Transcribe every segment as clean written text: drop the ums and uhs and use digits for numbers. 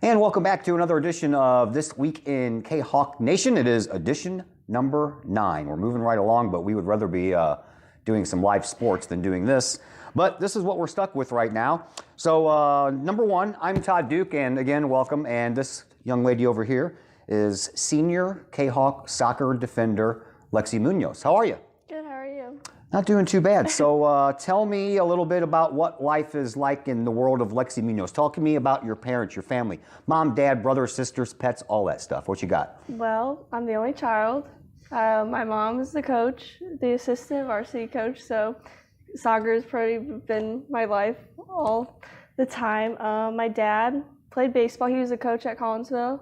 And welcome back to another edition of This Week in Kahok Nation. It is edition number 9. We're moving right along, but we would rather be doing some live sports than doing this. But this is what we're stuck with right now. So number 1, I'm Todd Duke, and again, welcome. And this young lady over here is senior Kahok soccer defender Lexi Munoz. How are you? Good, how are you? Not doing too bad. So tell me a little bit about what life is like in the world of Lexi Munoz. Talk to me about your parents, your family, mom, dad, brothers, sisters, pets, all that stuff. What you got? Well, I'm the only child. My mom is the coach, the assistant varsity coach, so soccer has pretty been my life all the time. My dad played baseball. He was a coach at Collinsville,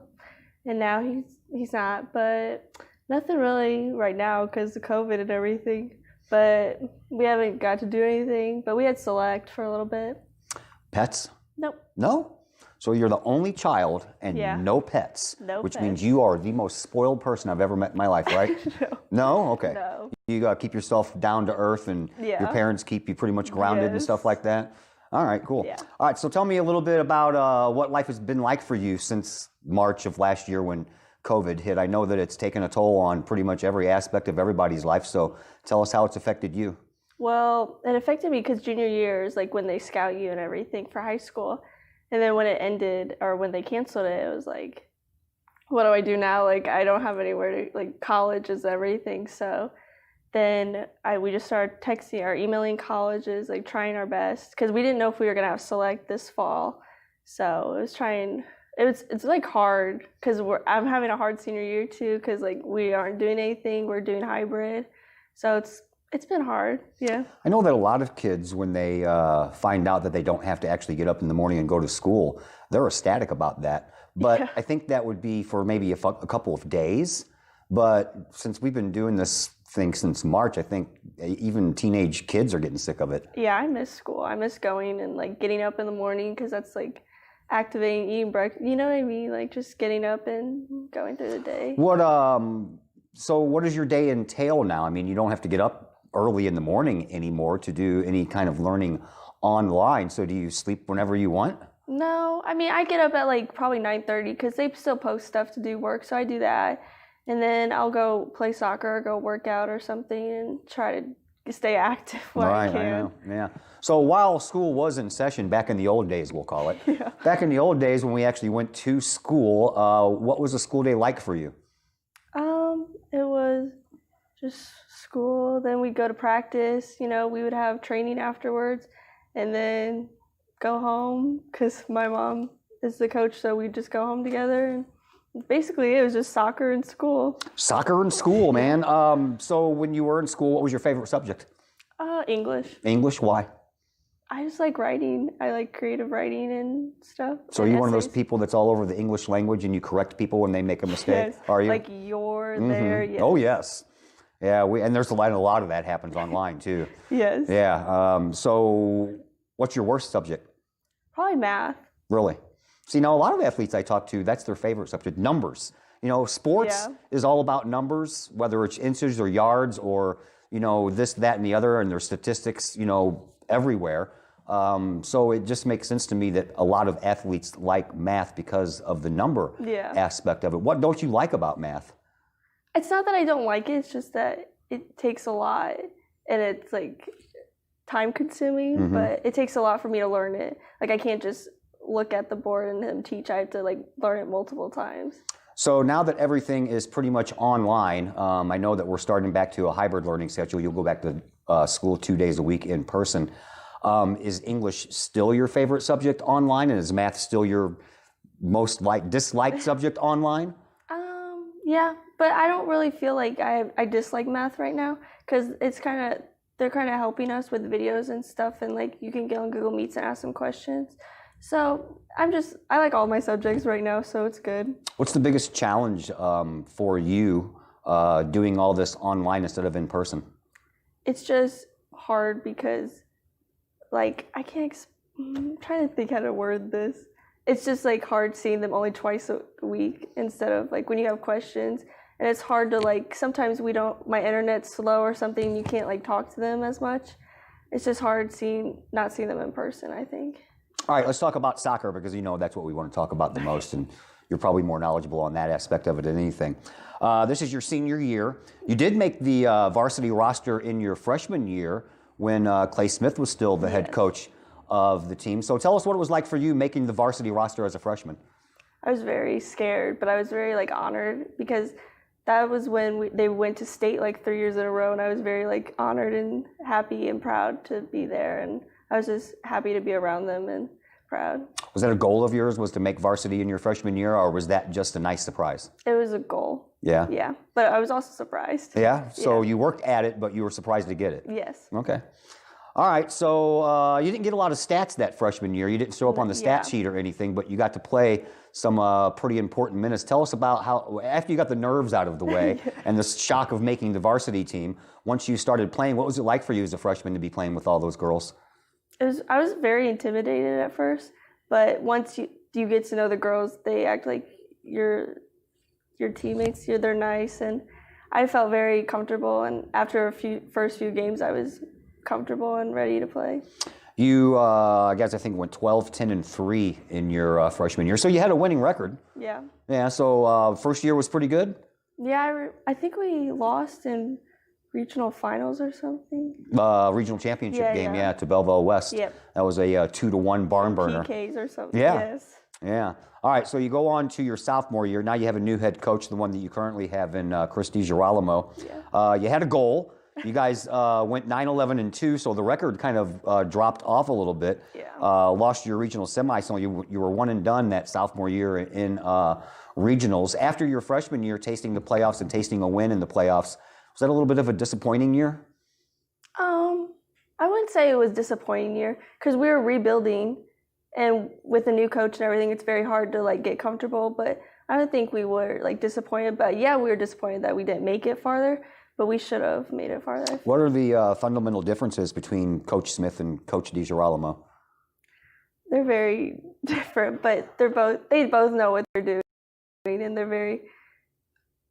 and now he's not. But nothing really right now because of COVID and everything. But we haven't got to do anything. But we had select for a little bit. Pets? Nope. No? So you're the only child and no pets, which means you are the most spoiled person I've ever met in my life, right? No. No? Okay. No. You got to keep yourself down to earth, and your parents keep you pretty much grounded and stuff like that? All right, cool. Yeah. All right, so tell me a little bit about what life has been like for you since March of last year when COVID hit. I know that it's taken a toll on pretty much every aspect of everybody's life, so tell us how it's affected you. Well, it affected me because junior year is like when they scout you and everything for high school. And then when it ended, or when they canceled it, it was like, what do I do now? Like, I don't have anywhere to, like, college is everything. So then we just started texting or emailing colleges, like, trying our best. Because we didn't know if we were going to have select this fall. So it's like hard because I'm having a hard senior year too because like we aren't doing anything, we're doing hybrid, so it's been hard. Yeah, I know that a lot of kids, when they find out that they don't have to actually get up in the morning and go to school, they're ecstatic about that. But I think that would be for maybe a couple of days. But since we've been doing this thing since March, I think even teenage kids are getting sick of it. Yeah, I miss school. I miss going and like getting up in the morning because that's like activating, eating breakfast, you know what I mean? Like just getting up and going through the day. So what does your day entail now? I mean, you don't have to get up early in the morning anymore to do any kind of learning online. So do you sleep whenever you want? No, I mean, I get up at like probably 9:30 because they still post stuff to do work. So I do that. And then I'll go play soccer or go work out or something and try to stay active while I can. I know, yeah. So while school was in session, back in the old days, we'll call it, back in the old days when we actually went to school, what was a school day like for you? It was just school. Then we'd go to practice. You know, we would have training afterwards, and then go home because my mom is the coach, so we'd just go home together. And basically, it was just soccer and school. Soccer and school, man. So when you were in school, what was your favorite subject? English. English, why? I just like writing. I like creative writing and stuff. So are you one of those people that's all over the English language and you correct people when they make a mistake? Yes. Are you? Like you're there, yes. Oh, yes. Yeah, and there's a lot of that happens online, too. Yes. Yeah. So what's your worst subject? Probably math. Really? See, now a lot of athletes I talk to, that's their favorite subject, numbers. You know, sports is all about numbers, whether it's inches or yards or, you know, this, that, and the other, and there's statistics, you know, everywhere. So it just makes sense to me that a lot of athletes like math because of the number aspect of it. What don't you like about math? It's not that I don't like it, it's just that it takes a lot and it's like time consuming, but it takes a lot for me to learn it. Like I can't just look at the board and him teach, I have to like learn it multiple times. So now that everything is pretty much online, I know that we're starting back to a hybrid learning schedule. You'll go back to school 2 days a week in person. Is English still your favorite subject online, and is math still your most disliked subject online? Yeah, but I don't really feel like I dislike math right now because they're kind of helping us with videos and stuff, and like you can get on Google Meets and ask them questions. So I like all my subjects right now, so it's good. What's the biggest challenge for you doing all this online instead of in person? It's just hard because, like, I'm trying to think how to word this. It's just like hard seeing them only twice a week instead of like when you have questions. And it's hard to like, sometimes my internet's slow or something, you can't like talk to them as much. It's just hard not seeing them in person, I think. All right, let's talk about soccer because that's what we want to talk about the most, and you're probably more knowledgeable on that aspect of it than anything. This is your senior year. You did make the varsity roster in your freshman year when Clay Smith was still the head coach of the team. So tell us what it was like for you making the varsity roster as a freshman. I was very scared, but I was very honored because that was when they went to state 3 years in a row, and I was very honored and happy and proud to be there, and I was just happy to be around them and proud. Was that a goal of yours, was to make varsity in your freshman year, or was that just a nice surprise? It was a goal. Yeah? Yeah, but I was also surprised. Yeah? So you worked at it, but you were surprised to get it? Yes. Okay. All right, so you didn't get a lot of stats that freshman year. You didn't show up on the stat sheet or anything, but you got to play some pretty important minutes. Tell us about how, after you got the nerves out of the way and the shock of making the varsity team, once you started playing, what was it like for you as a freshman to be playing with all those girls? I was very intimidated at first, but once you get to know the girls, they act like your teammates. They're nice, and I felt very comfortable. And after first few games, I was comfortable and ready to play. You, I think, went 12-10-3 in your freshman year. So you had a winning record. Yeah. Yeah. So first year was pretty good. Yeah, I think we lost in regional finals or something. Regional championship game, to Belleville West. Yep. That was a 2-1 barn burner. PKs or something. Yeah. Yes. Yeah. All right. So you go on to your sophomore year. Now you have a new head coach, the one that you currently have in Christy Girolamo. Yeah. You had a goal. You guys went 9-11-2, so the record kind of dropped off a little bit. Yeah. Lost your regional semi, so you were one and done that sophomore year in regionals. After your freshman year, tasting the playoffs and tasting a win in the playoffs, was that a little bit of a disappointing year? I wouldn't say it was a disappointing year because we were rebuilding, and with a new coach and everything, it's very hard to get comfortable. But I don't think we were disappointed. But yeah, we were disappointed that we didn't make it farther. But we should have made it farther. What are the fundamental differences between Coach Smith and Coach DiGirolamo? They're very different, but they both know what they're doing, and they're very.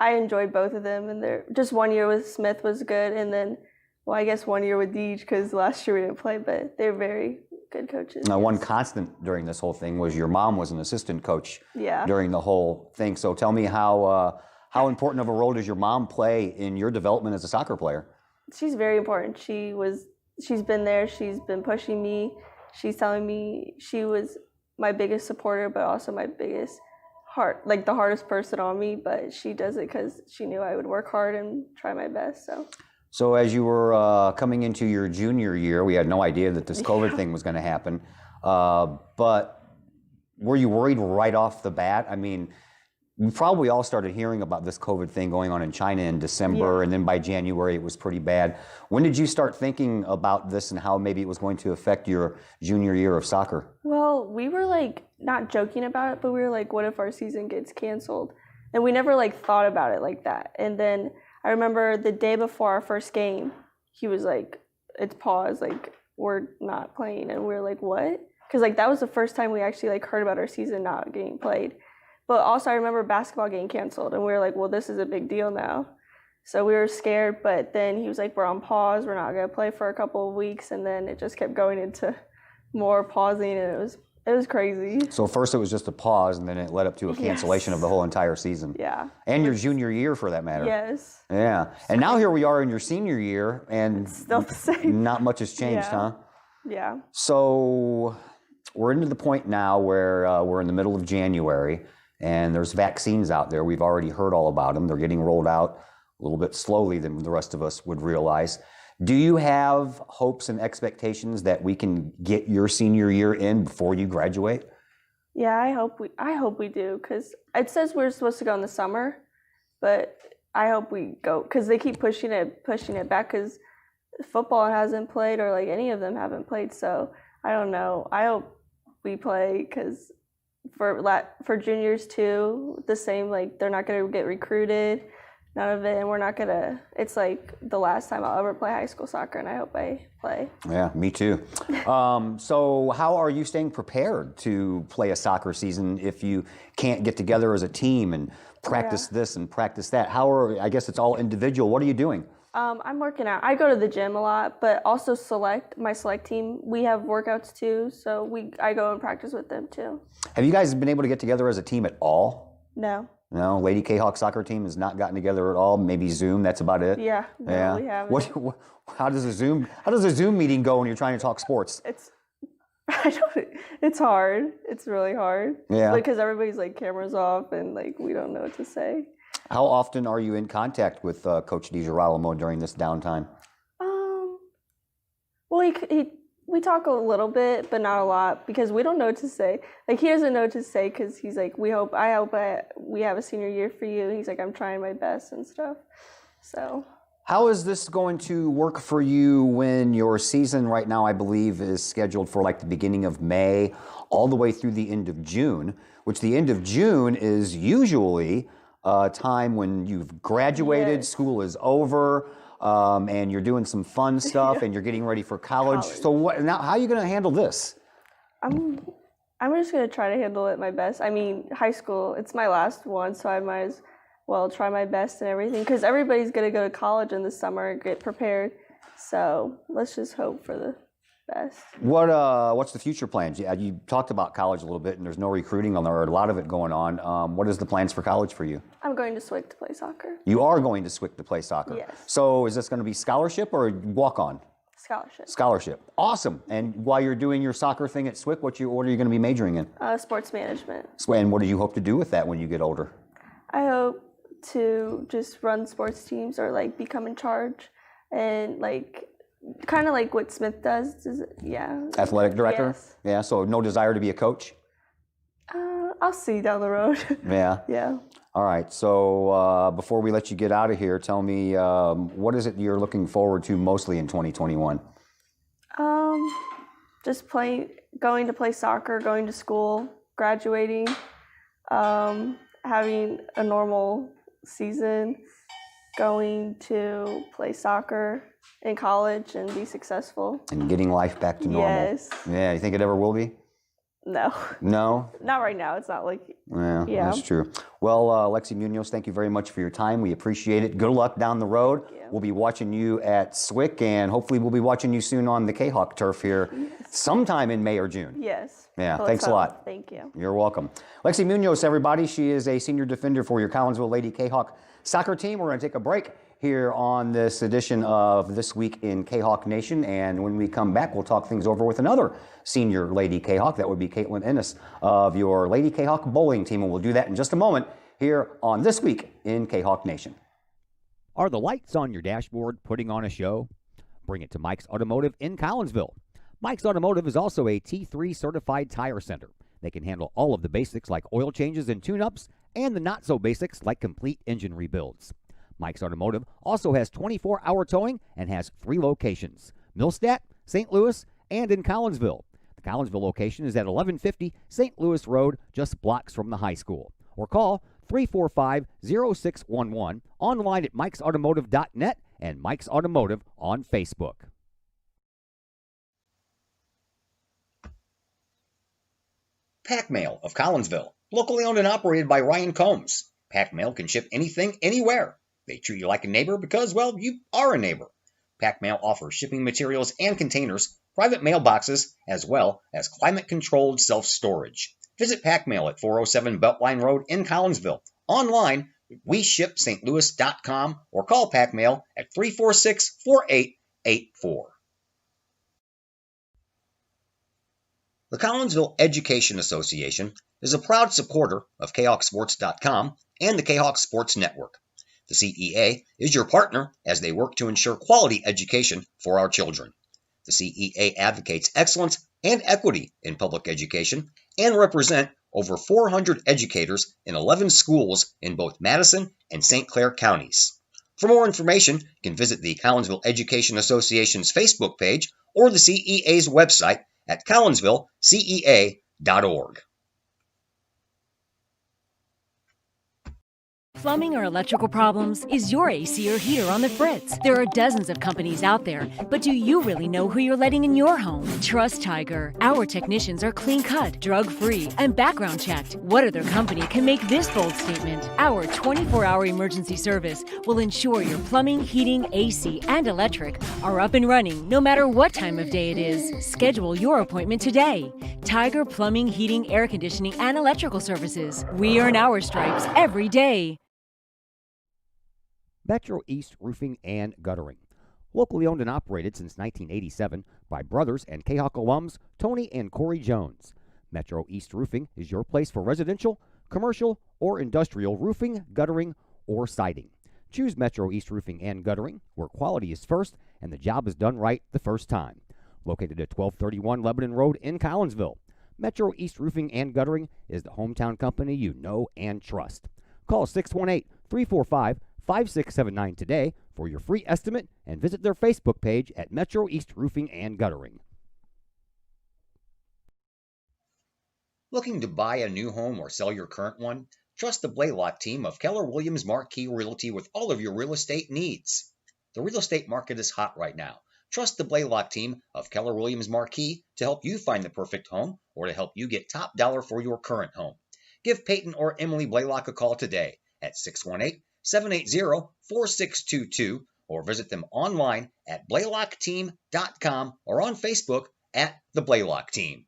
I enjoyed both of them, and they're just 1 year with Smith was good, and then, well, I guess 1 year with Deej because last year we didn't play, but they're very good coaches. Now, one constant during this whole thing was your mom was an assistant coach during the whole thing. So tell me how important of a role does your mom play in your development as a soccer player? She's very important. She's been there. She's been pushing me. She's telling me she was my biggest supporter, but also my biggest the hardest person on me. But she does it because she knew I would work hard and try my best. So as you were coming into your junior year, we had no idea that this COVID thing was going to happen. But were you worried right off the bat? I mean, we probably all started hearing about this COVID thing going on in China in December, and then by January it was pretty bad. When did you start thinking about this and how maybe it was going to affect your junior year of soccer? Well, we were not joking about it, but we were what if our season gets canceled? And we never thought about it like that. And then I remember the day before our first game, he was it's paused, we're not playing. And we were what? Because that was the first time we actually heard about our season not getting played. But also I remember basketball getting canceled, and we were well, this is a big deal now. So we were scared, but then he was we're on pause, we're not going to play for a couple of weeks, and then it just kept going into more pausing, and it was crazy. So first it was just a pause, and then it led up to a cancellation of the whole entire season. Yeah. And your junior year, for that matter. Yes. Yeah. And now here we are in your senior year, and it's still the same. Not much has changed, huh? Yeah. So we're into the point now where we're in the middle of January, and there's vaccines out there. We've already heard all about them. They're getting rolled out a little bit slowly than the rest of us would realize. Do you have hopes and expectations that we can get your senior year in before you graduate? Yeah, I hope we do, because it says we're supposed to go in the summer, but I hope we go, because they keep pushing it back, because football hasn't played, or any of them haven't played. So I don't know. I hope we play, because for juniors too, the same, they're not going to get recruited, none of it, and we're not going to, it's the last time I'll ever play high school soccer, and I hope I play. Yeah, me too. So how are you staying prepared to play a soccer season if you can't get together as a team and practice this and practice that? I guess it's all individual. What are you doing? I'm working out. I go to the gym a lot, but also my select team, we have workouts too, so I go and practice with them too. Have you guys been able to get together as a team at all? No. No, Lady Kahok soccer team has not gotten together at all. Maybe Zoom. That's about it. Yeah, no, we haven't. How does a Zoom meeting go when you're trying to talk sports? It's hard. It's really hard. Yeah. Because everybody's like cameras off and like we don't know what to say. How often are you in contact with Coach DiGirolamo during this downtime? Well, we talk a little bit, but not a lot because we don't know what to say. Like he doesn't know what to say because he's like, we hope we have a senior year for you. He's like, I'm trying my best and stuff. So. How is this going to work for you when your season right now, I believe, is scheduled for like the beginning of May all the way through the end of June, which the end of June is usually a time when you've graduated, Yes. school is over, and you're doing some fun stuff and you're getting ready for college. So how are you going to handle this? I'm just going to try to handle it my best. I mean, high school, it's my last one, so I might as well try my best and everything because everybody's going to go to college in the summer and get prepared. So let's just hope for the best. What's the future plans? You talked about college a little bit, and there's no recruiting on there, or a lot of it going on. What is the plans for college for you? I'm going to SWIC to play soccer. You are going to SWIC to play soccer? Yes. So is this going to be scholarship or walk-on? Scholarship. Scholarship. Awesome. And while you're doing your soccer thing at SWIC, what are you going to be majoring in? Sports management. And what do you hope to do with that when you get older? I hope to just run sports teams or like become in charge and like kind of like what Smith does. Yeah. Athletic director? Yes. Yeah, so no desire to be a coach? I'll see down the road. Yeah. Yeah. All right, so before we let you get out of here, tell me what is it you're looking forward to mostly in 2021? Just going to play soccer, going to school, graduating, having a normal season, going to play soccer in college and be successful. And getting life back to normal. Yes. Yeah, you think it ever will be? No. No? Not right now. It's not like. Yeah, that's true. Well, Lexi Munoz, thank you very much for your time. We appreciate it. Good luck down the road. We'll be watching you at SWIC, and hopefully we'll be watching you soon on the Kahok turf here sometime in May or June. Yes. Yeah, thanks a lot. Thank you. You're welcome. Lexi Munoz, everybody. She is a senior defender for your Collinsville Lady Kahok soccer team. We're going to take a break here on this edition of This Week in Kahok Nation. And when we come back, we'll talk things over with another senior Lady Kahok. That would be Caitlin Ennis of your Lady Kahok bowling team. And we'll do that in just a moment here on This Week in Kahok Nation. Are the lights on your dashboard putting on a show? Bring it to Mike's Automotive in Collinsville. Mike's Automotive is also a T3 certified tire center. They can handle all of the basics like oil changes and tune-ups and the not-so-basics like complete engine rebuilds. Mike's Automotive also has 24-hour towing and has 3 locations, Millstadt, St. Louis, and in Collinsville. The Collinsville location is at 1150 St. Louis Road, just blocks from the high school. Or call 345-0611, online at mikesautomotive.net and Mike's Automotive on Facebook. Pack Mail of Collinsville, locally owned and operated by Ryan Combs. Pack Mail can ship anything, anywhere. They treat you like a neighbor because, well, you are a neighbor. Pack Mail offers shipping materials and containers, private mailboxes, as well as climate-controlled self-storage. Visit Pack Mail at 407 Beltline Road in Collinsville. Online, WeShipSt.Louis.com or call Pack Mail at 346-4884. The Collinsville Education Association is a proud supporter of KahokSports.com and the Kahok Sports Network. The CEA is your partner as they work to ensure quality education for our children. The CEA advocates excellence and equity in public education and represent over 400 educators in 11 schools in both Madison and St. Clair counties. For more information, you can visit the Collinsville Education Association's Facebook page or the CEA's website at collinsvillecea.org. Plumbing or electrical problems? Is your AC or heater on the fritz? There are dozens of companies out there, but do you really know who you're letting in your home? Trust Tiger. Our technicians are clean-cut, drug-free, and background checked. What other company can make this bold statement? Our 24-hour emergency service will ensure your plumbing, heating, AC, and electric are up and running no matter what time of day it is. Schedule your appointment today. Tiger Plumbing, Heating, Air Conditioning, and Electrical Services. We earn our stripes every day. Metro East Roofing and Guttering. Locally owned and operated since 1987 by brothers and Kahok alums Tony and Corey Jones. Metro East Roofing is your place for residential, commercial, or industrial roofing, guttering, or siding. Choose Metro East Roofing and Guttering, where quality is first and the job is done right the first time. Located at 1231 Lebanon Road in Collinsville, Metro East Roofing and Guttering is the hometown company you know and trust. Call 618-345-5679 today for your free estimate and visit their Facebook page at Metro East Roofing and Guttering. Looking to buy a new home or sell your current one? Trust the Blaylock team of Keller Williams Marquis Realty with all of your real estate needs. The real estate market is hot right now. Trust the Blaylock team of Keller Williams Marquis to help you find the perfect home or to help you get top dollar for your current home. Give Peyton or Emily Blaylock a call today at 618-780-4622 or visit them online at blaylockteam.com or on Facebook at the Blaylock team.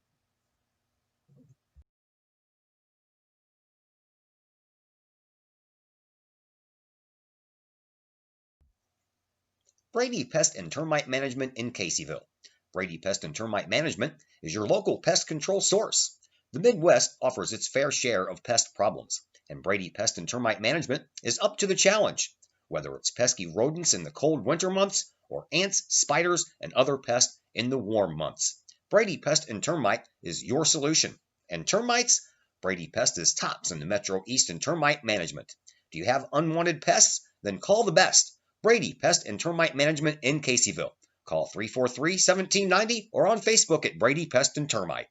Brady Pest and Termite Management in Caseyville. Brady Pest and Termite Management is your local pest control source. The Midwest offers its fair share of pest problems, and Brady Pest and Termite Management is up to the challenge. Whether it's pesky rodents in the cold winter months or ants, spiders, and other pests in the warm months, Brady Pest and Termite is your solution. And termites? Brady Pest is tops in the Metro East and Termite Management. Do you have unwanted pests? Then call the best. Brady Pest and Termite Management in Caseyville. Call 343-1790 or on Facebook at Brady Pest and Termite.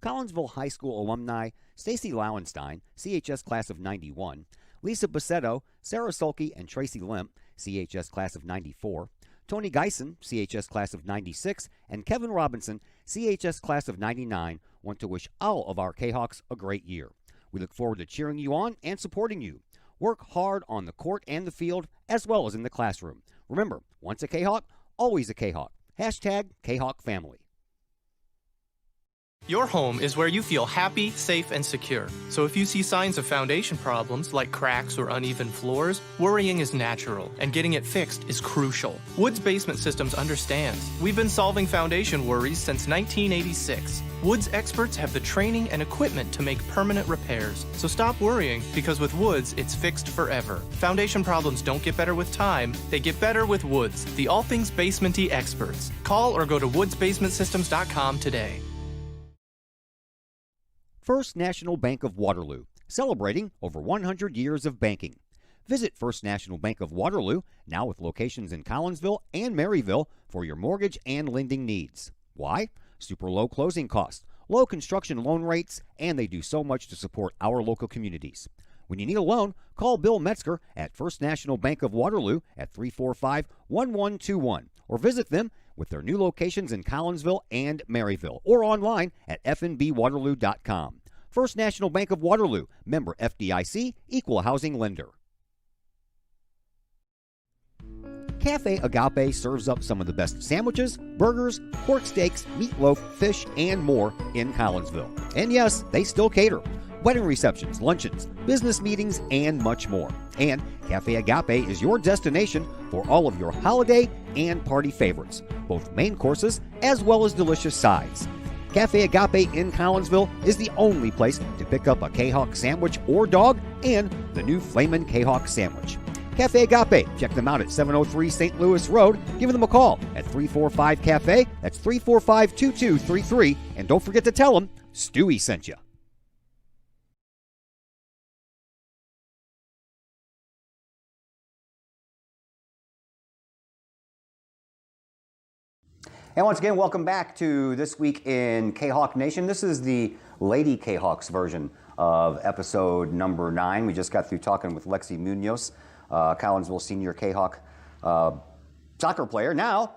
Collinsville High School alumni Stacy Lauenstein, CHS class of 91, Lisa Bassetto, Sarah Sulke, and Tracy Limp, CHS class of 94, Tony Geisen, CHS class of 96, and Kevin Robinson, CHS class of 99, want to wish all of our Kahawks a great year. We look forward to cheering you on and supporting you. Work hard on the court and the field, as well as in the classroom. Remember, once a Kahawk, always a Kahawk. Hashtag Kahawk Family. Your home is where you feel happy, safe, and secure. So if you see signs of foundation problems like cracks or uneven floors, worrying is natural, and getting it fixed is crucial. Woods Basement Systems understands. We've been solving foundation worries since 1986. Woods experts have the training and equipment to make permanent repairs. So stop worrying, because with Woods, it's fixed forever. Foundation problems don't get better with time, they get better with Woods, the all things basement-y experts. Call or go to woodsbasementsystems.com today. First National Bank of Waterloo, celebrating over 100 years of banking. Visit First National Bank of Waterloo, now with locations in Collinsville and Maryville, for your mortgage and lending needs. Why? Super low closing costs, low construction loan rates, and they do so much to support our local communities. When you need a loan, call Bill Metzger at First National Bank of Waterloo at 345-1121 or visit them with their new locations in Collinsville and Maryville or online at fnbwaterloo.com. First National Bank of Waterloo, member FDIC, equal housing lender. Cafe Agape serves up some of the best sandwiches, burgers, pork steaks, meatloaf, fish, and more in Collinsville. And yes, they still cater. Wedding receptions, luncheons, business meetings, and much more. And Cafe Agape is your destination for all of your holiday and party favorites, both main courses as well as delicious sides. Cafe Agape in Collinsville is the only place to pick up a Kahawk sandwich or dog and the new Flamin' Kahawk sandwich. Cafe Agape, check them out at 703 St. Louis Road. Give them a call at 345-CAFE, that's 345-2233, and don't forget to tell them Stewie sent you. And once again, welcome back to This Week in Kahawk Nation. This is the Lady Kahawks version of episode number 9. We just got through talking with Lexi Munoz, Collinsville senior Kahok soccer player. Now,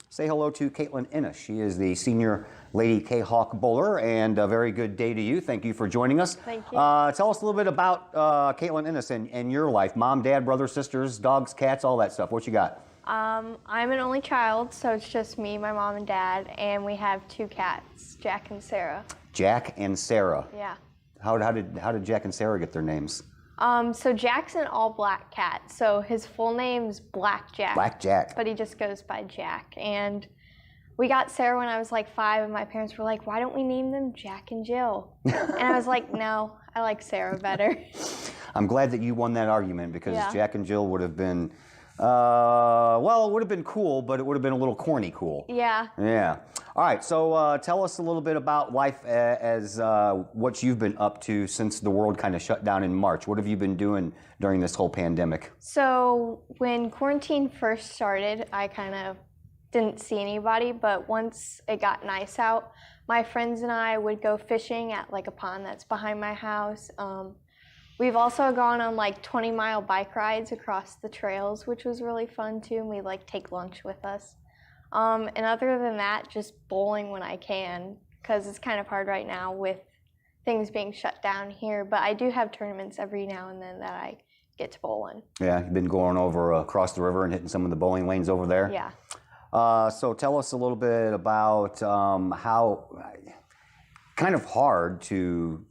say hello to Caitlin Innes. She is the senior Lady Kahok bowler, and a very good day to you. Thank you for joining us. Thank you. Tell us a little bit about Caitlin Innes and your life. Mom, dad, brothers, sisters, dogs, cats, all that stuff. What you got? I'm an only child, so it's just me, my mom, and dad, and we have 2 cats, Jack and Sarah. Jack and Sarah. Yeah. How did Jack and Sarah get their names? So Jack's an all-black cat, so his full name's Black Jack. Black Jack. But he just goes by Jack. And we got Sarah when I was like 5, and my parents were like, why don't we name them Jack and Jill? And I was like, no, I like Sarah better. I'm glad that you won that argument, because Yeah. Jack and Jill would have been, well, it would have been cool, but it would have been a little corny cool. Yeah. Yeah. All right, so tell us a little bit about life as what you've been up to since the world kind of shut down in March. What have you been doing during this whole pandemic? So when quarantine first started, I kind of didn't see anybody, but once it got nice out, my friends and I would go fishing at like a pond that's behind my house. We've also gone on like 20-mile bike rides across the trails, which was really fun too, and we like take lunch with us. And other than that, just bowling when I can, because it's kind of hard right now with things being shut down here, but I do have tournaments every now and then that I get to bowl in. Yeah, you've been going over across the river and hitting some of the bowling lanes over there? Yeah. So tell us a little bit about how kind of hard to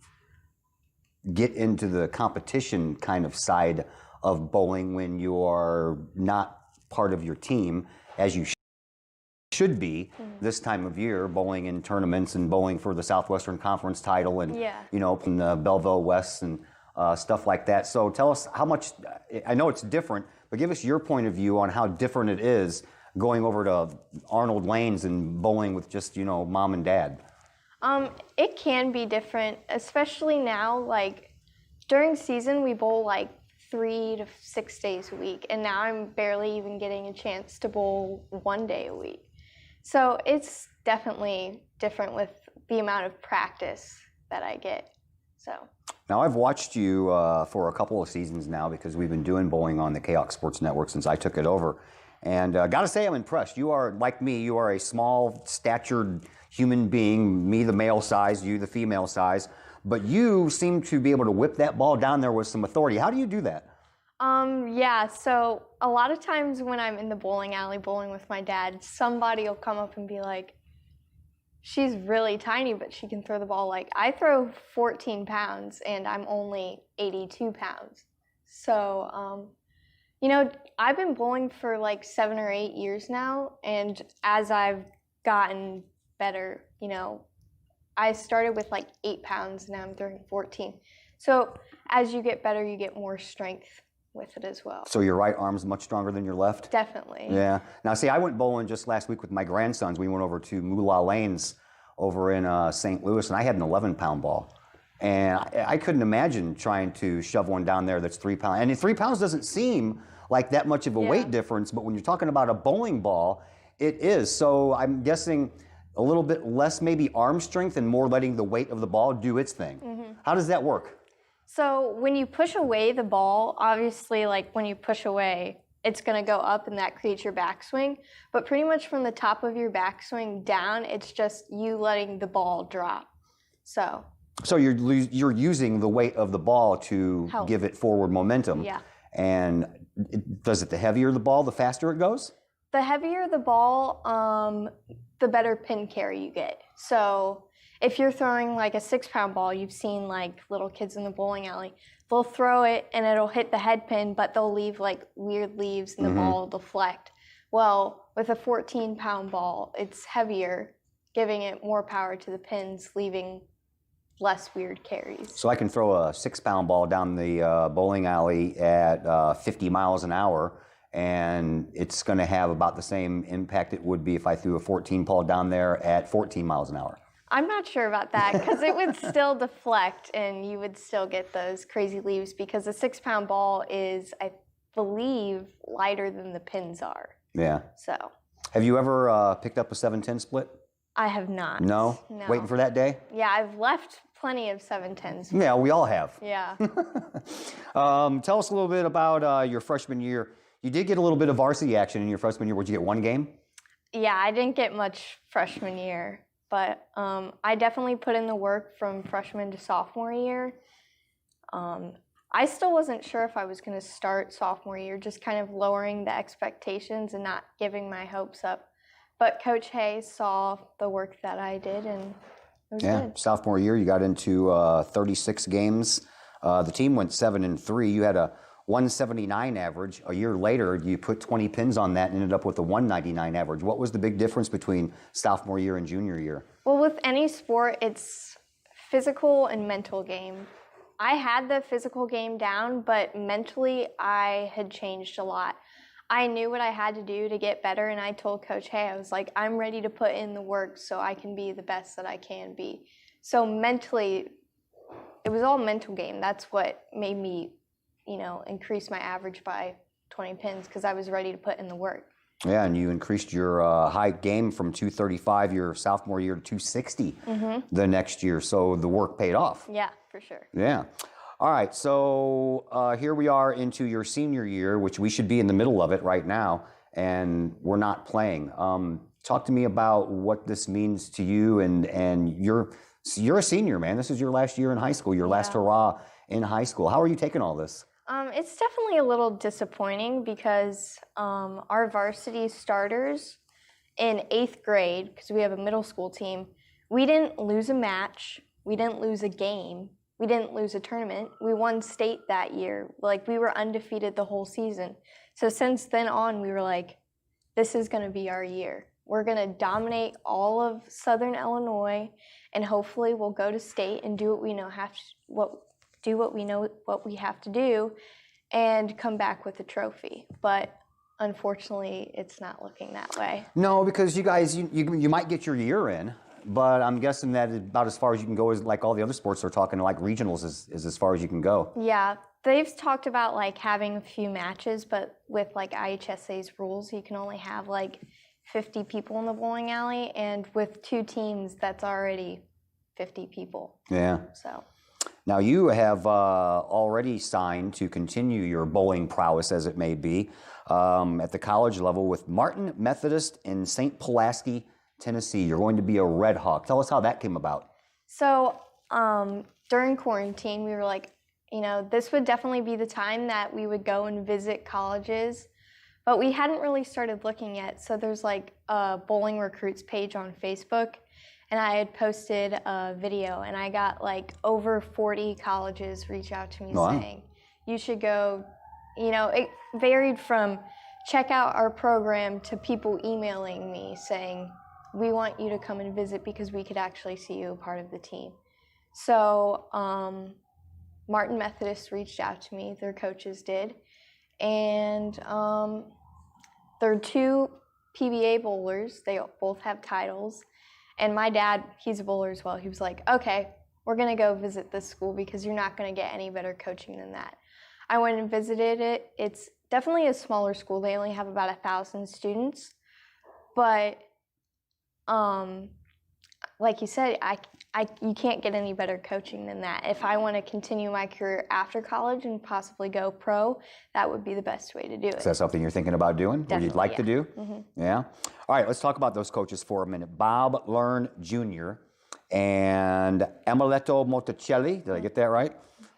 get into the competition kind of side of bowling when you are not part of your team, as you should be this time of year, bowling in tournaments and bowling for the Southwestern Conference title and, Yeah. you know, in the Belleville West and stuff like that. So tell us how much, I know it's different, but give us your point of view on how different it is going over to Arnold Lanes and bowling with just, you know, mom and dad. It can be different, especially now. Like during season, we bowl like 3 to 6 days a week, and now I'm barely even getting a chance to bowl 1 day a week. So it's definitely different with the amount of practice that I get. So. Now, I've watched you for a couple of seasons now, because we've been doing bowling on the Kahok Sports Network since I took it over. And gotta say, I'm impressed. You are, like me, you are a small statured human being, me the male size, you the female size, but you seem to be able to whip that ball down there with some authority. How do you do that? Yeah, so a lot of times when I'm in the bowling alley bowling with my dad, somebody will come up and be like, she's really tiny, but she can throw the ball. Like, I throw 14 pounds and I'm only 82 pounds. So, you know, I've been bowling for like 7 or 8 years now, and as I've gotten better, you know, I started with like 8 pounds, now I'm throwing 14. So as you get better, you get more strength with it as well. So your right arm's much stronger than your left? Definitely. Yeah. Now, see, I went bowling just last week with my grandsons. We went over to Moolah Lanes over in St. Louis, and I had an 11-pound ball. And I couldn't imagine trying to shove one down there that's 3 pounds. And 3 pounds doesn't seem like that much of a weight difference, but when you're talking about a bowling ball, it is. So I'm guessing a little bit less maybe arm strength and more letting the weight of the ball do its thing. How does that work? So when you push away the ball, obviously, like when you push away, it's going to go up and that creates your backswing. But pretty much from the top of your backswing down, it's just you letting the ball drop. So you're using the weight of the ball to Help. give it forward momentum. Yeah. And does it, the heavier the ball, the faster it goes? The heavier the ball, the better pin carry you get. So if you're throwing like a 6-pound ball, you've seen like little kids in the bowling alley, they'll throw it and it'll hit the head pin, but they'll leave like weird leaves and the ball will deflect. Well, with a 14-pound ball, it's heavier, giving it more power to the pins, leaving less weird carries. So I can throw a 6-pound ball down the bowling alley at 50 miles an hour, and it's going to have about the same impact it would be if I threw a 14-pound down there at 14 miles an hour. I'm not sure about that, because it would still deflect and you would still get those crazy leaves, because a 6-pound ball is, I believe, lighter than the pins are. Yeah. So. Have you ever picked up a 7-10 split? I have not. No? No. Waiting for that day? Yeah, I've left plenty of 710s. Yeah, we all have. Yeah. Tell us a little bit about your freshman year. You did get a little bit of varsity action in your freshman year. Would you get one game? Yeah, I didn't get much freshman year, but I definitely put in the work from freshman to sophomore year. I still wasn't sure if I was going to start sophomore year, just kind of lowering the expectations and not giving my hopes up. But Coach Hayes saw the work that I did, and it was good. Sophomore year, you got into 36 games. The team went 7-3. You had a 179 average. A year later, you put 20 pins on that and ended up with a 199 average. What was the big difference between sophomore year and junior year? Well, with any sport, it's physical and mental game. I had the physical game down, but mentally, I had changed a lot. I knew what I had to do to get better, and I told Coach Hay, I was like, I'm ready to put in the work so I can be the best that I can be. So mentally, it was all mental game. That's what made me, increase my average by 20 pins, because I was ready to put in the work. Yeah, and you increased your high game from 235 your sophomore year to 260 the next year. So the work paid off. Yeah, for sure. Yeah. All right, so here we are into your senior year, which we should be in the middle of it right now, and we're not playing. Talk to me about what this means to you, and you're a senior, man. This is your last year in high school, your last hurrah in high school. How are you taking all this? It's definitely a little disappointing because our varsity starters in 8th grade, because we have a middle school team, we didn't lose a match, we didn't lose a game, we didn't lose a tournament. We won state that year. Like, we were undefeated the whole season. So since then on, we were like, this is going to be our year. We're going to dominate all of Southern Illinois, and hopefully we'll go to state and do what we know what we have to do, and come back with a trophy. But unfortunately, it's not looking that way. No, because you guys, you might get your year in, but I'm guessing that about as far as you can go is like all the other sports are talking, like regionals is as far as you can go. Yeah, they've talked about like having a few matches, but with like IHSA's rules, you can only have like 50 people in the bowling alley, and with 2 teams, that's already 50 people. Yeah. So. Now you have already signed to continue your bowling prowess, as it may be, at the college level with Martin Methodist in St. Pulaski, Tennessee. You're going to be a Red Hawk. Tell us how that came about. So during quarantine, we were like, this would definitely be the time that we would go and visit colleges, but we hadn't really started looking yet. So there's like a bowling recruits page on Facebook, and I had posted a video, and I got like over 40 colleges reach out to me saying, you should go. It varied from check out our program to people emailing me saying, we want you to come and visit because we could actually see you a part of the team. So Martin Methodist reached out to me, their coaches did, and there are 2 PBA bowlers. They both have titles. And my dad, he's a bowler as well. He was like, okay, we're going to go visit this school because you're not going to get any better coaching than that. I went and visited it. It's definitely a smaller school. They only have about 1,000 students. But like you said, you can't get any better coaching than that. If I want to continue my career after college and possibly go pro, that would be the best way to do it. Is that something you're thinking about doing? Definitely, or you'd like to do? Mm-hmm. Yeah? All right, let's talk about those coaches for a minute. Bob Learn Jr. and Amuleto Monticelli. Did I get that right?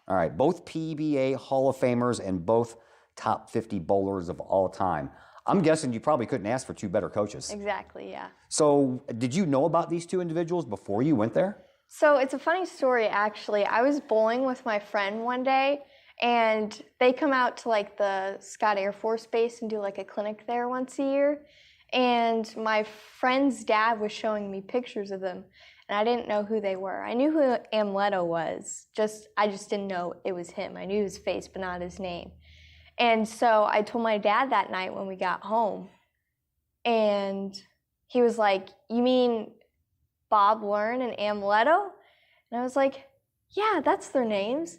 All right, both PBA Hall of Famers and both top 50 bowlers of all time. I'm guessing you probably couldn't ask for 2 better coaches. Exactly, yeah. So did you know about these 2 individuals before you went there? So it's a funny story, actually. I was bowling with my friend one day, and they come out to like the Scott Air Force Base and do like a clinic there once a year. And my friend's dad was showing me pictures of them, and I didn't know who they were. I knew who Amuleto was, I just didn't know it was him. I knew his face, but not his name. And so I told my dad that night when we got home, and he was like, you mean Bob Learn and Amuleto? And I was like, yeah, that's their names.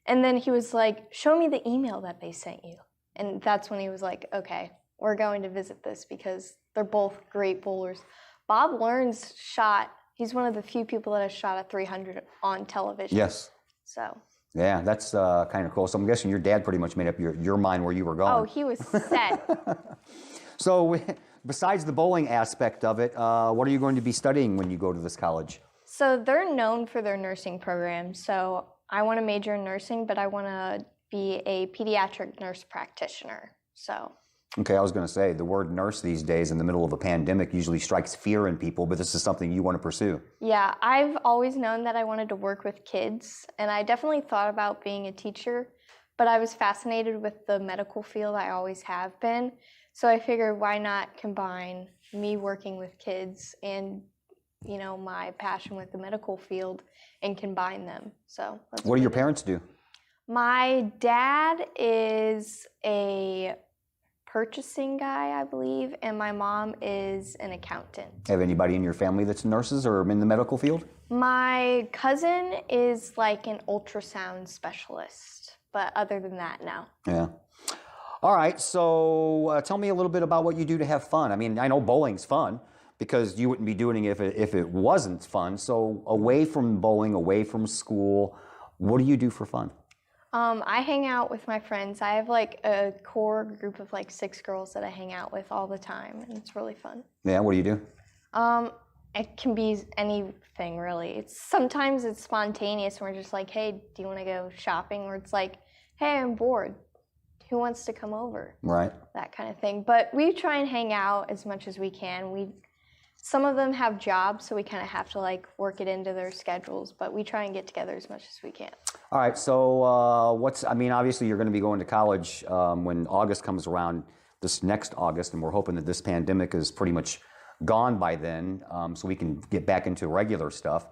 And then he was like, show me the email that they sent you. And that's when he was like, okay, we're going to visit this because they're both great bowlers. Bob Learn's shot he's one of the few people that has shot a 300 on television. Yes. So. Yeah, that's kind of cool. So I'm guessing your dad pretty much made up your mind where you were going. Oh, he was set. So besides the bowling aspect of it, what are you going to be studying when you go to this college? So they're known for their nursing program. So I want to major in nursing, but I want to be a pediatric nurse practitioner. So. Okay, I was going to say, the word nurse these days in the middle of a pandemic usually strikes fear in people, but this is something you want to pursue. Yeah, I've always known that I wanted to work with kids, and I definitely thought about being a teacher, but I was fascinated with the medical field. I always have been. So I figured, why not combine me working with kids and, you know, my passion with the medical field and combine them. So that's what do your parents do? My dad is a purchasing guy, I believe, and my mom is an accountant. Have anybody in your family that's nurses or in the medical field? My cousin is like an ultrasound specialist, but other than that, no. Yeah. All right, so tell me a little bit about what you do to have fun. I mean, I know bowling's fun because you wouldn't be doing it if it wasn't fun. So away from bowling, away from school, what do you do for fun? I hang out with my friends. I have like a core group of like 6 girls that I hang out with all the time, and it's really fun. Yeah, what do you do? It can be anything really. Sometimes it's spontaneous and we're just like, hey, do you want to go shopping? Or it's like, hey, I'm bored. Who wants to come over? Right. That kind of thing. But we try and hang out as much as we can. Some of them have jobs, so we kind of have to like work it into their schedules, but we try and get together as much as we can. All right, so obviously you're going to be going to college when August comes around, this next August, and we're hoping that this pandemic is pretty much gone by then, so we can get back into regular stuff.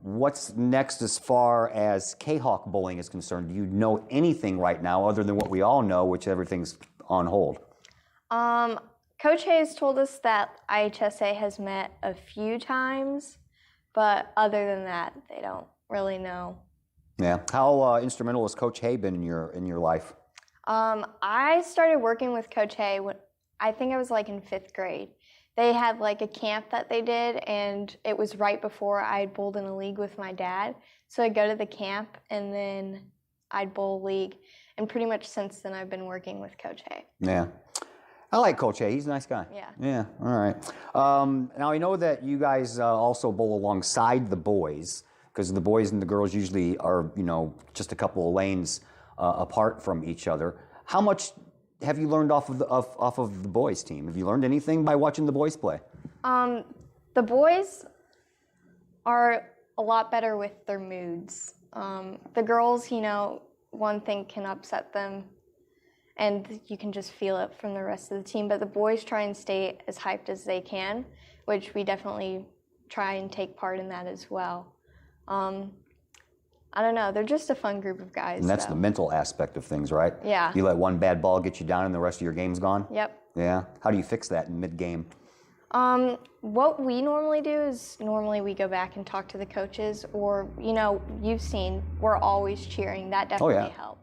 What's next as far as Kahok bowling is concerned? Do you know anything right now other than what we all know, which everything's on hold? Coach Hayes told us that IHSA has met a few times, but other than that, they don't really know. Yeah. How instrumental has Coach Hay been in your life? I started working with Coach Hay when I think I was like in 5th grade. They had like a camp that they did, and it was right before I'd bowled in a league with my dad. So I'd go to the camp, and then I'd bowl league. And pretty much since then, I've been working with Coach Hay. Yeah. I like Coach Hay. He's a nice guy. Yeah. Yeah. All right. Now, I know that you guys also bowl alongside the boys, because the boys and the girls usually are, just a couple of lanes apart from each other. How much have you learned off of the boys' team? Have you learned anything by watching the boys play? The boys are a lot better with their moods. The girls, one thing can upset them, and you can just feel it from the rest of the team. But the boys try and stay as hyped as they can, which we definitely try and take part in that as well. I don't know. They're just a fun group of guys. And that's the mental aspect of things, right? Yeah. You let one bad ball get you down and the rest of your game's gone? Yep. Yeah. How do you fix that in mid-game? What we normally do is we go back and talk to the coaches, or, you've seen, we're always cheering. That definitely helps.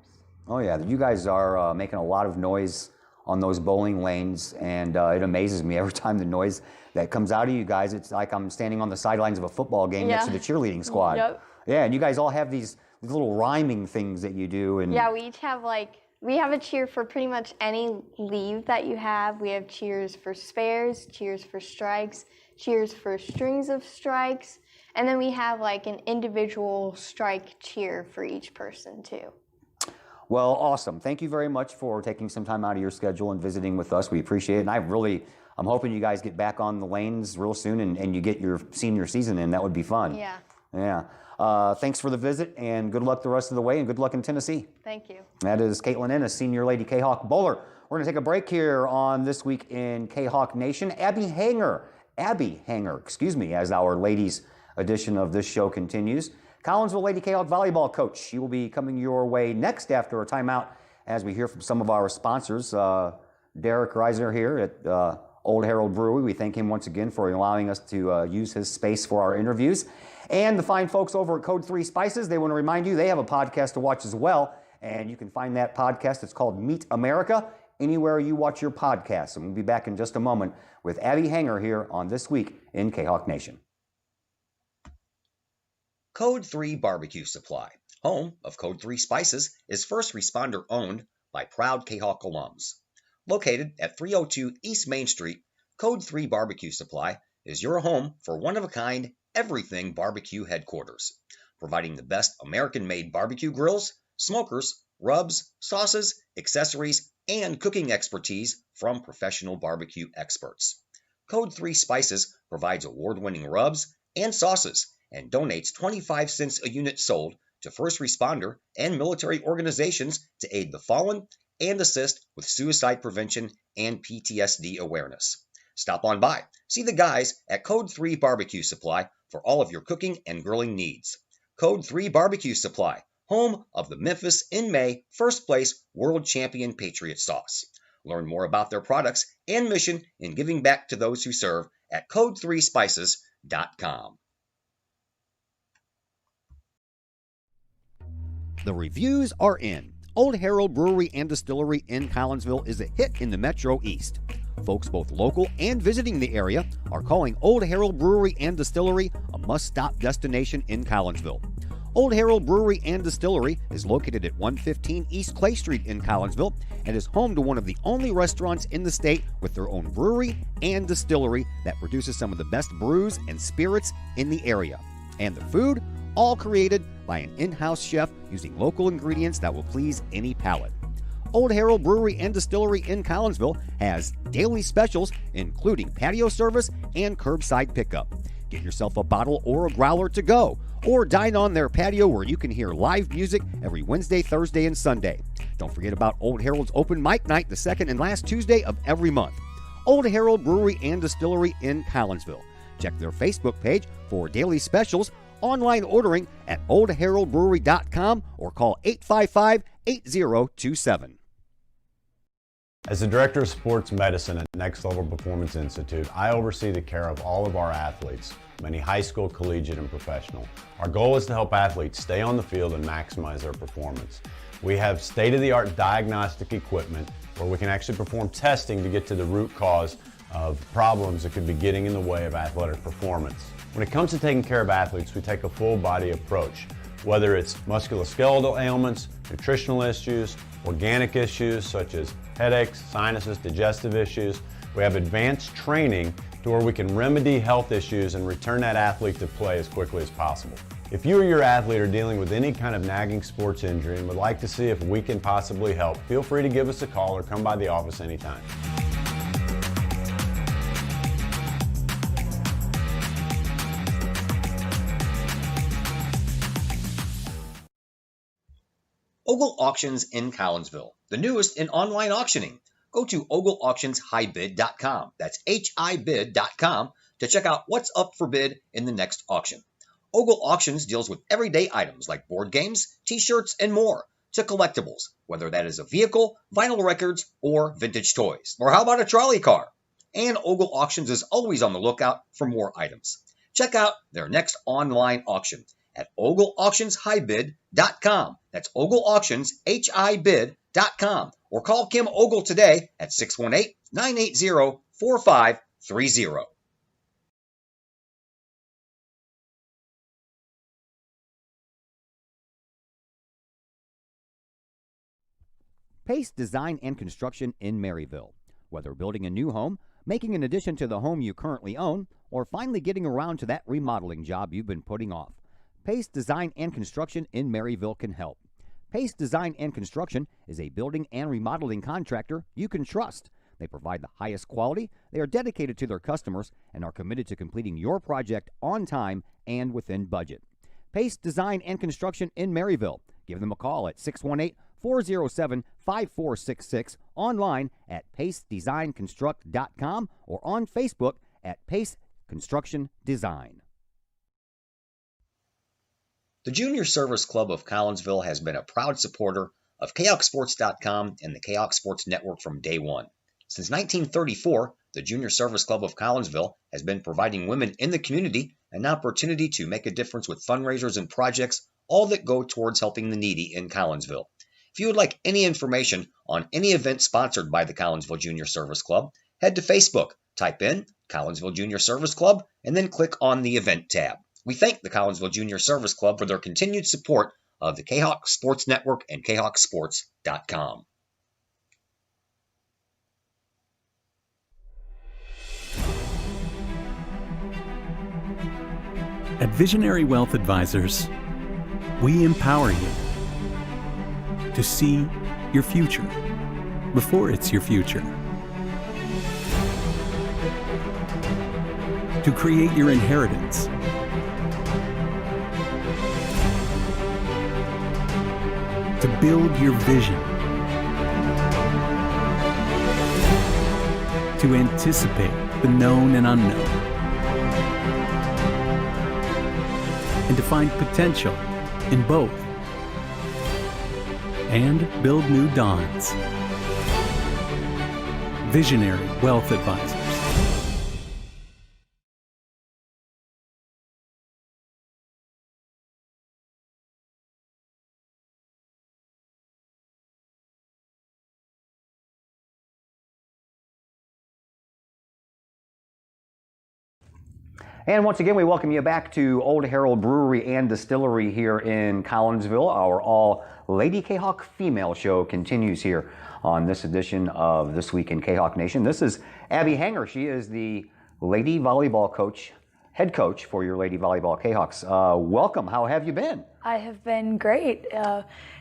Oh, yeah. You guys are making a lot of noise on those bowling lanes, and it amazes me every time the noise that comes out of you guys. It's like I'm standing on the sidelines of a football game next to the cheerleading squad. Yep. Yeah, and you guys all have these little rhyming things that you do. And yeah, we each have we have a cheer for pretty much any leave that you have. We have cheers for spares, cheers for strikes, cheers for strings of strikes, and then we have an individual strike cheer for each person too. Well, awesome. Thank you very much for taking some time out of your schedule and visiting with us. We appreciate it. And I'm hoping you guys get back on the lanes real soon and you get your senior season in. That would be fun. Yeah. Yeah. Thanks for the visit, and good luck the rest of the way, and good luck in Tennessee. Thank you. That is Caitlin Ennis, Senior Lady Kahok Bowler. We're going to take a break here on This Week in Kahok Nation. Abby Hanger, as our ladies edition of this show continues. Collinsville Lady Kahok volleyball coach. She will be coming your way next after a timeout as we hear from some of our sponsors. Derek Reisner here at Old Herald Brewery. We thank him once again for allowing us to use his space for our interviews. And the fine folks over at Code 3 Spices, they want to remind you they have a podcast to watch as well. And you can find that podcast. It's called Meet America anywhere you watch your podcasts. And we'll be back in just a moment with Abby Hanger here on This Week in Kahok Nation. Code 3 Barbecue Supply, home of Code 3 Spices, is first responder owned by proud Kahok alums. Located at 302 East Main Street, Code 3 Barbecue Supply is your home for one-of-a-kind everything barbecue headquarters, providing the best American-made barbecue grills, smokers, rubs, sauces, accessories, and cooking expertise from professional barbecue experts. Code 3 Spices provides award-winning rubs and sauces and donates 25 cents a unit sold to first responder and military organizations to aid the fallen and assist with suicide prevention and PTSD awareness. Stop on by. See the guys at Code 3 Barbecue Supply for all of your cooking and grilling needs. Code 3 Barbecue Supply, home of the Memphis in May first place world champion Patriot sauce. Learn more about their products and mission in giving back to those who serve at code3spices.com. The reviews are in. Old Herald Brewery and Distillery in Collinsville is a hit in the Metro East. Folks both local and visiting the area are calling Old Herald Brewery and Distillery a must-stop destination in Collinsville. Old Herald Brewery and Distillery is located at 115 East Clay Street in Collinsville and is home to one of the only restaurants in the state with their own brewery and distillery that produces some of the best brews and spirits in the area. And the food, all created by an in-house chef using local ingredients that will please any palate. Old Herald Brewery and Distillery in Collinsville has daily specials including patio service and curbside pickup. Get yourself a bottle or a growler to go, or dine on their patio where you can hear live music every Wednesday, Thursday, and Sunday. Don't forget about Old Herald's open mic night the second and last Tuesday of every month. Old Herald Brewery and Distillery in Collinsville. Check their Facebook page for daily specials, online ordering at oldheraldbrewery.com, or call 855-8027. As the Director of Sports Medicine at Next Level Performance Institute, I oversee the care of all of our athletes, many high school, collegiate, and professional. Our goal is to help athletes stay on the field and maximize their performance. We have state-of-the-art diagnostic equipment where we can actually perform testing to get to the root cause of problems that could be getting in the way of athletic performance. When it comes to taking care of athletes, we take a full-body approach, whether it's musculoskeletal ailments, nutritional issues, organic issues such as headaches, sinuses, digestive issues. We have advanced training to where we can remedy health issues and return that athlete to play as quickly as possible. If you or your athlete are dealing with any kind of nagging sports injury and would like to see if we can possibly help, feel free to give us a call or come by the office anytime. Ogle Auctions in Collinsville, the newest in online auctioning. Go to ogleauctionshighbid.com, that's HIBid.com, to check out what's up for bid in the next auction. Ogle Auctions deals with everyday items like board games, t-shirts, and more, to collectibles, whether that is a vehicle, vinyl records, or vintage toys. Or how about a trolley car? And Ogle Auctions is always on the lookout for more items. Check out their next online auction at ogleauctionshighbid.com. That's ogleauctionshibid.com. Or call Kim Ogle today at 618-980-4530. Pace Design and Construction in Maryville. Whether building a new home, making an addition to the home you currently own, or finally getting around to that remodeling job you've been putting off, Pace Design and Construction in Maryville can help. Pace Design and Construction is a building and remodeling contractor you can trust. They provide the highest quality, they are dedicated to their customers, and are committed to completing your project on time and within budget. Pace Design and Construction in Maryville. Give them a call at 618-407-5466, online at pacedesignconstruct.com, or on Facebook at Pace Construction Design. The Junior Service Club of Collinsville has been a proud supporter of KahokSports.com and the Kahok Sports Network from day one. Since 1934, the Junior Service Club of Collinsville has been providing women in the community an opportunity to make a difference with fundraisers and projects, all that go towards helping the needy in Collinsville. If you would like any information on any event sponsored by the Collinsville Junior Service Club, head to Facebook, type in Collinsville Junior Service Club, and then click on the event tab. We thank the Collinsville Junior Service Club for their continued support of the Kahok Sports Network and KahokSports.com. At Visionary Wealth Advisors, we empower you to see your future before it's your future, to create your inheritance, to build your vision, to anticipate the known and unknown, and to find potential in both, and build new dawns. Visionary Wealth Advisors. And once again, we welcome you back to Old Herald Brewery and Distillery here in Collinsville. Our all Lady Kahok female show continues here on this edition of This Week in Kahok Nation. This is Abby Hanger. She is the lady volleyball coach, head coach for your Lady Volleyball Kahawks. Welcome. How have you been? I have been great.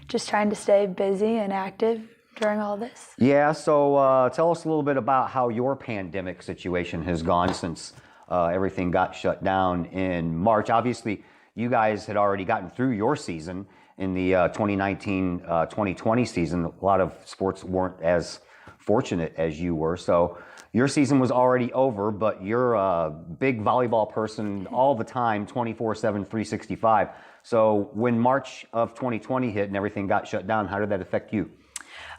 Just trying to stay busy and active during all this. Yeah, so tell us a little bit about how your pandemic situation has gone since everything got shut down in March. Obviously, you guys had already gotten through your season in the 2019-2020 season. A lot of sports weren't as fortunate as you were. So your season was already over, but you're a big volleyball person all the time, 24/7, 365. So when March of 2020 hit and everything got shut down, how did that affect you?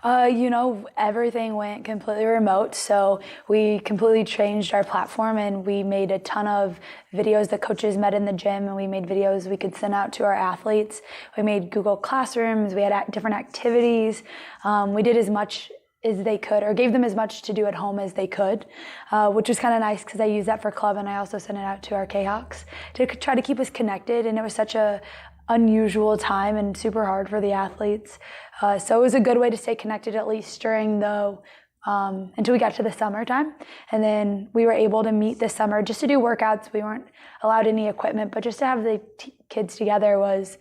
Everything went completely remote, so we completely changed our platform and we made a ton of videos that coaches met in the gym, and we made videos we could send out to our athletes. We made Google Classrooms, we had different activities. We did as much as they could, or gave them as much to do at home as they could, which was kind of nice because I use that for club, and I also sent it out to our Kahawks to try to keep us connected. And it was such a unusual time and super hard for the athletes. So it was a good way to stay connected, at least during until we got to the summertime. And then we were able to meet this summer just to do workouts. We weren't allowed any equipment, but just to have the kids together was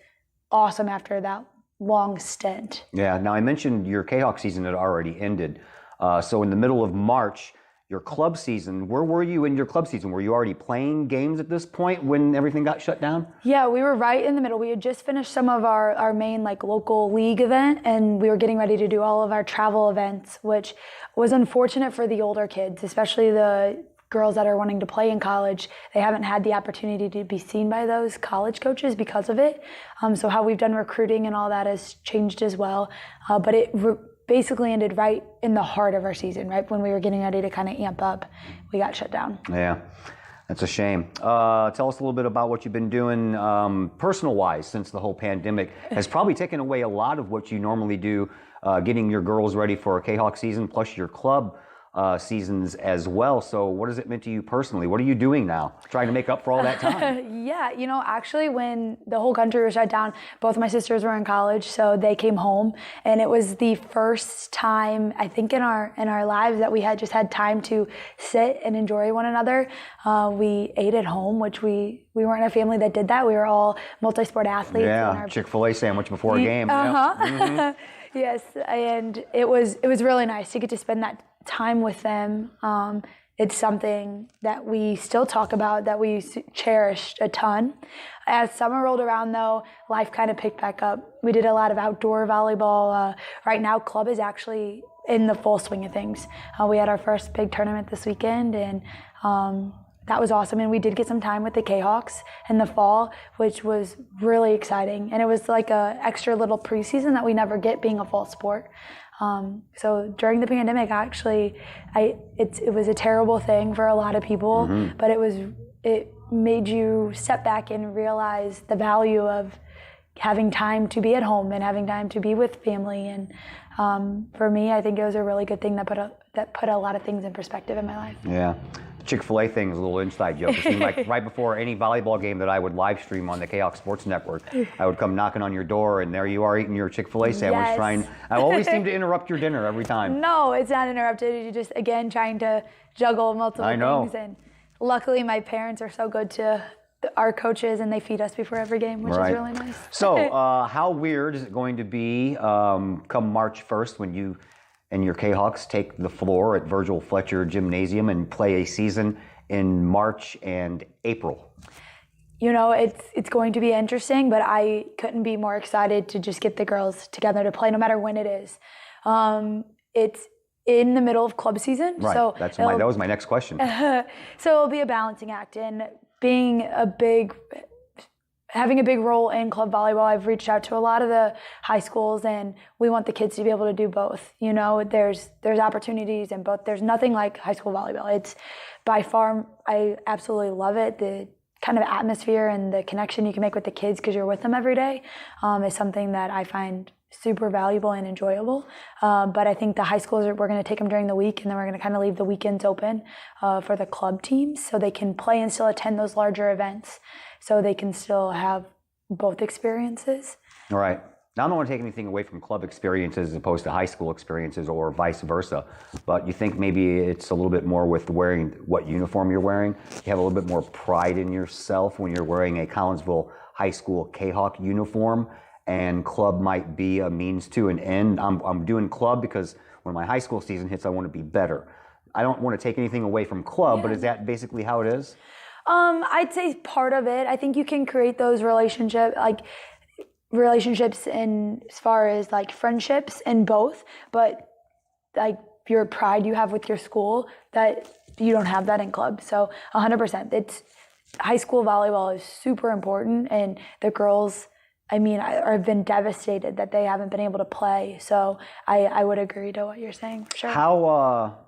awesome after that long stint. Yeah, now I mentioned your Kahawk season had already ended. So in the middle of March, your club season, where were you in your club season? Were you already playing games at this point when everything got shut down? Yeah, we were right in the middle. We had just finished some of our main local league event, and we were getting ready to do all of our travel events, which was unfortunate for the older kids, especially the girls that are wanting to play in college. They haven't had the opportunity to be seen by those college coaches because of it. So how we've done recruiting and all that has changed as well. But it basically ended right in the heart of our season, right when we were getting ready to kind of amp up. We got shut down. Yeah, that's a shame. Tell us a little bit about what you've been doing personal-wise since the whole pandemic has probably taken away a lot of what you normally do, getting your girls ready for a Kahawk season, plus your club seasons as well. So what has it meant to you personally? What are you doing now, trying to make up for all that time? Yeah, actually when the whole country was shut down, both my sisters were in college, so they came home, and it was the first time I think in our lives that we had just had time to sit and enjoy one another. We ate at home, which we weren't a family that did that. We were all multi-sport athletes. Yeah, Chick-fil-A sandwich before a game. Uh-huh. Yep. Mm-hmm. Yes, and it was really nice to get to spend that time with them. It's something that we still talk about, that we cherished a ton. As summer rolled around, though, life kind of picked back up. We did a lot of outdoor volleyball. Right now, club is actually in the full swing of things. We had our first big tournament this weekend, and that was awesome. And we did get some time with the Kahawks in the fall, which was really exciting. And it was like a extra little preseason that we never get being a fall sport. So during the pandemic, actually, it was a terrible thing for a lot of people, but it made you step back and realize the value of having time to be at home and having time to be with family. And for me, I think it was a really good thing that put a lot of things in perspective in my life. Yeah. The Chick-fil-A thing is a little inside joke. It seemed like right before any volleyball game that I would live stream on the Kahok Sports Network, I would come knocking on your door, and there you are eating your Chick-fil-A sandwich. Yes. I always seem to interrupt your dinner every time. No, it's not interrupted. You're just, again, trying to juggle multiple things. And luckily, my parents are so good to our coaches, and they feed us before every game, which is really nice. So how weird is it going to be come March 1st when you and your Kahawks take the floor at Virgil Fletcher Gymnasium and play a season in March and April? You know, it's going to be interesting, but I couldn't be more excited to just get the girls together to play, no matter when it is. It's in the middle of club season. Right, so that was my next question. So it'll be a balancing act, and having a big role in club volleyball, I've reached out to a lot of the high schools, and we want the kids to be able to do both. You know, there's opportunities in both. There's nothing like high school volleyball. It's by far, I absolutely love it. The kind of atmosphere and the connection you can make with the kids because you're with them every day is something that I find super valuable and enjoyable. But I think the high schools, we're going to take them during the week, and then we're going to kind of leave the weekends open for the club teams so they can play and still attend those larger events, so they can still have both experiences. All right. Now, I don't want to take anything away from club experiences as opposed to high school experiences or vice versa, but you think maybe it's a little bit more with wearing what uniform you're wearing? You have a little bit more pride in yourself when you're wearing a Collinsville High School Kahok uniform, and club might be a means to an end. I'm doing club because when my high school season hits, I want to be better. I don't want to take anything away from club, but is that basically how it is? I'd say part of it. I think you can create those relationships in as far as like friendships in both, but like your pride you have with your school, that you don't have that in club. So 100%. It's high school volleyball is super important, and the girls, I mean, I've been devastated that they haven't been able to play. So I would agree to what you're saying, for sure. How,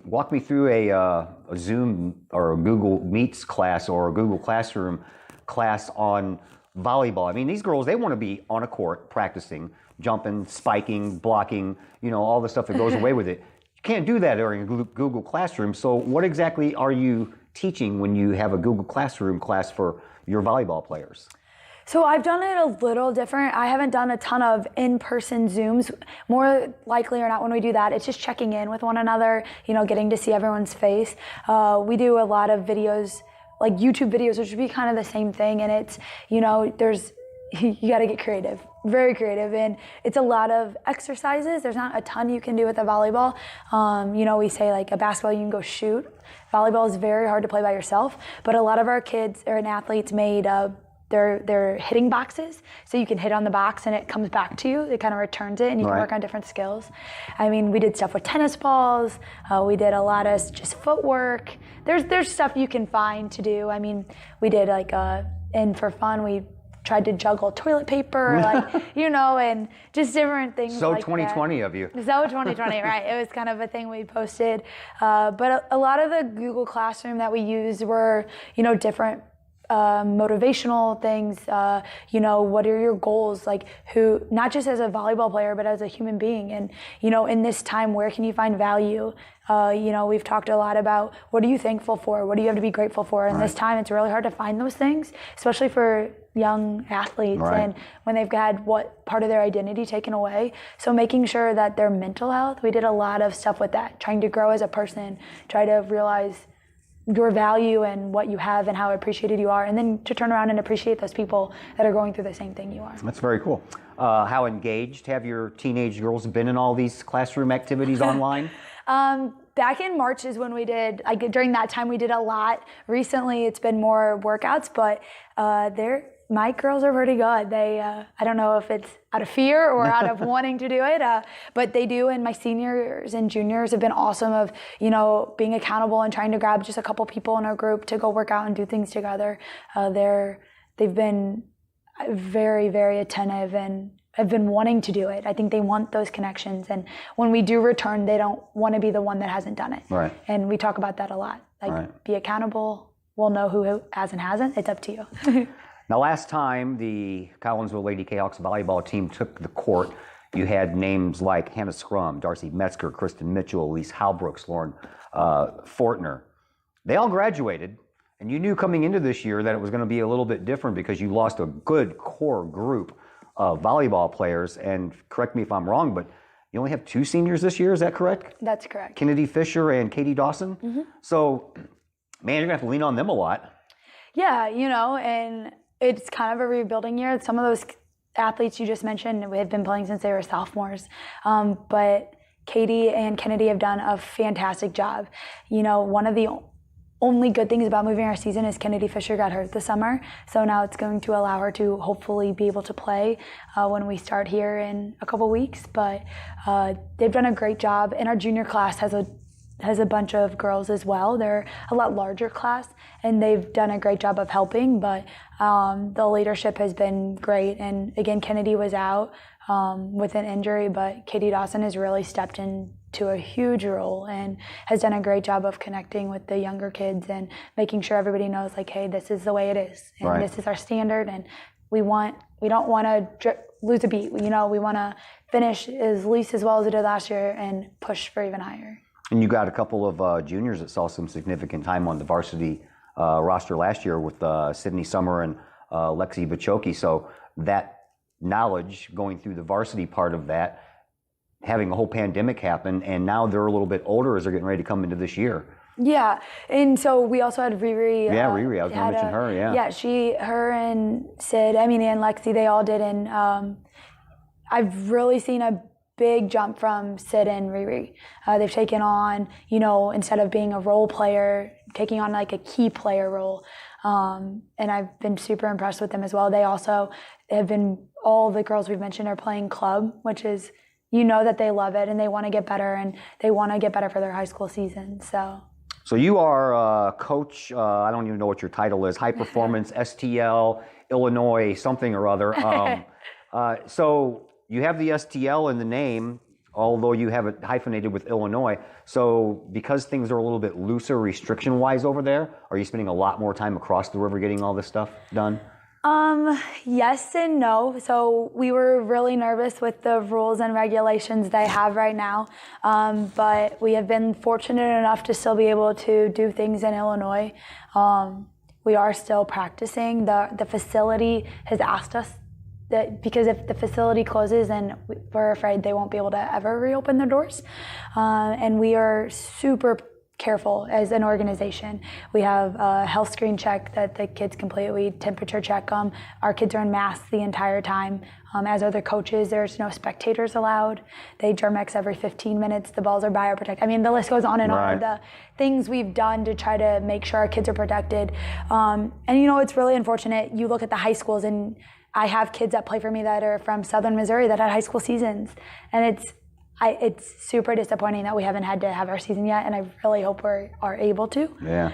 walk me through a Zoom or a Google Meets class or a Google Classroom class on volleyball. I mean, these girls, they want to be on a court practicing, jumping, spiking, blocking, you know, all the stuff that goes away with it. You can't do that during a Google Classroom. So what exactly are you teaching when you have a Google Classroom class for your volleyball players? So I've done it a little different. I haven't done a ton of in-person Zooms. More likely or not, when we do that, it's just checking in with one another, you know, getting to see everyone's face. We do a lot of videos, like YouTube videos, which would be kind of the same thing. And it's, you know, you got to get creative, very creative. And it's a lot of exercises. There's not a ton you can do with a volleyball. You know, we say like a basketball, you can go shoot. Volleyball is very hard to play by yourself. But a lot of our kids and athletes made they're hitting boxes, so you can hit on the box and it comes back to you. It kind of returns it, and you can work on different skills. I mean, we did stuff with tennis balls. We did a lot of just footwork. There's stuff you can find to do. I mean, we did like and for fun, we tried to juggle toilet paper, like, you know, and just different things. So like 2020 of you. So 2020, right? It was kind of a thing we posted. But a lot of the Google Classroom that we used were, you know, different motivational things, you know, what are your goals, like who, not just as a volleyball player, but as a human being. And, you know, in this time, where can you find value? You know, we've talked a lot about what are you thankful for? What do you have to be grateful for? In this time, it's really hard to find those things, especially for young athletes and when they've had what part of their identity taken away. So making sure that their mental health, we did a lot of stuff with that, trying to grow as a person, try to realize your value and what you have and how appreciated you are, and then to turn around and appreciate those people that are going through the same thing you are. That's very cool. How engaged have your teenage girls been in all these classroom activities online? Back in March is when we did, like during that time we did a lot. Recently it's been more workouts, but my girls are pretty good. They, I don't know if it's out of fear or out of wanting to do it, but they do. And my seniors and juniors have been awesome of, you know, being accountable and trying to grab just a couple people in our group to go work out and do things together. They've been very, very attentive and have been wanting to do it. I think they want those connections. And when we do return, they don't want to be the one that hasn't done it. Right. And we talk about that a lot. Like, be accountable. We'll know who has and hasn't. It's up to you. Now, last time the Collinsville Lady Kahawks volleyball team took the court, you had names like Hannah Scrum, Darcy Metzger, Kristen Mitchell, Elise Halbrooks, Lauren Fortner. They all graduated, and you knew coming into this year that it was going to be a little bit different because you lost a good core group of volleyball players. And correct me if I'm wrong, but you only have 2 seniors this year, is that correct? That's correct. Kennedy Fisher and Katie Dawson? Mm-hmm. So, man, you're going to have to lean on them a lot. Yeah, and it's kind of a rebuilding year. Some of those athletes you just mentioned have been playing since they were sophomores. But Katie and Kennedy have done a fantastic job. One of the only good things about moving our season is Kennedy Fisher got hurt this summer. So now it's going to allow her to hopefully be able to play when we start here in a couple weeks. But they've done a great job. And our junior class has a bunch of girls as well. They're a lot larger class, and they've done a great job of helping, but the leadership has been great. And again, Kennedy was out with an injury, but Katie Dawson has really stepped into a huge role and has done a great job of connecting with the younger kids and making sure everybody knows, like, hey, this is the way it is, and right. This is our standard, and we don't want to lose a beat. We want to finish at least as well as we did last year and push for even higher. And you got a couple of juniors that saw some significant time on the varsity roster last year with Sydney Summer and Lexi Bachoki. So that knowledge going through the varsity part of that, having a whole pandemic happen, and now they're a little bit older as they're getting ready to come into this year. Yeah, and so we also had Riri. Yeah, Riri, I was going to mention her, yeah. Yeah, her and Sid, and Lexi, they all did, and I've really seen a big jump from Sid and Riri. They've taken on, instead of being a role player, taking on like a key player role. And I've been super impressed with them as well. They also have been, all the girls we've mentioned are playing club, which is, that they love it and they want to get better, and they want to get better for their high school season. So you are coach, I don't even know what your title is, high performance, STL, Illinois, something or other. So you have the STL in the name, although you have it hyphenated with Illinois. So because things are a little bit looser restriction-wise over there, are you spending a lot more time across the river getting all this stuff done? Yes and no. So we were really nervous with the rules and regulations they have right now. But we have been fortunate enough to still be able to do things in Illinois. We are still practicing. The facility has asked us that, because if the facility closes, then we're afraid they won't be able to ever reopen their doors. And we are super careful as an organization. We have a health screen check that the kids complete. We temperature check them. Our kids are in masks the entire time. As are the coaches. There's no spectators allowed. They Germex every 15 minutes. The balls are bioprotected. The list goes on and on. The things we've done to try to make sure our kids are protected. And it's really unfortunate. You look at the high schools, and I have kids that play for me that are from Southern Missouri that had high school seasons. And it's super disappointing that we haven't had to have our season yet, and I really hope we are able to. Yeah.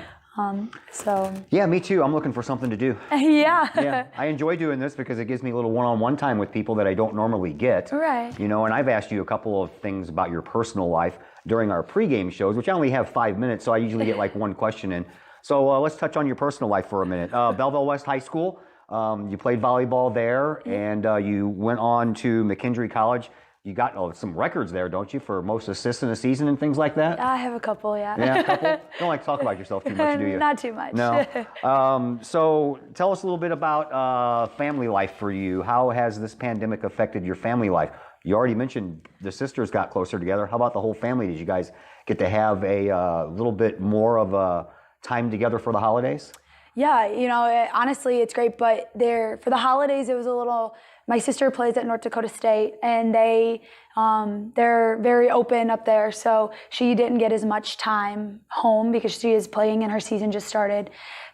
Yeah, me too. I'm looking for something to do. Yeah. I enjoy doing this because it gives me a little one-on-one time with people that I don't normally get. Right. And I've asked you a couple of things about your personal life during our pregame shows, which I only have 5 minutes, so I usually get like one question in. So let's touch on your personal life for a minute. Belleville West High School, you played volleyball there, and you went on to McKendree College. You got some records there, don't you, for most assists in a season and things like that? I have a couple, yeah. Yeah, a couple? Don't like to talk about yourself too much, do you? Not too much. No. So tell us a little bit about family life for you. How has this pandemic affected your family life? You already mentioned the sisters got closer together. How about the whole family? Did you guys get to have a little bit more of a time together for the holidays? Yeah, honestly, it's great. But for the holidays, it was a little. My sister plays at North Dakota State, and they're very open up there. So she didn't get as much time home because she is playing and her season just started.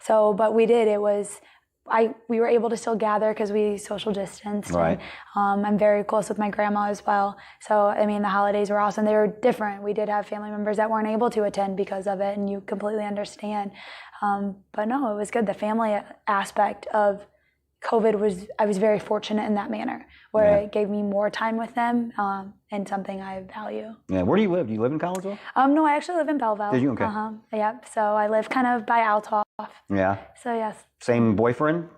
But we did. We were able to still gather because we social distanced. Right. And, I'm very close with my grandma as well. So, the holidays were awesome. They were different. We did have family members that weren't able to attend because of it, and you completely understand. But no, it was good. The family aspect of COVID I was very fortunate in that manner, where it gave me more time with them, and something I value. Yeah. Where do you live? Do you live in Collinsville? No, I actually live in Belleville. Did you? Okay. Yep. So I live kind of by Altoff. Yeah. So yes. Same boyfriend?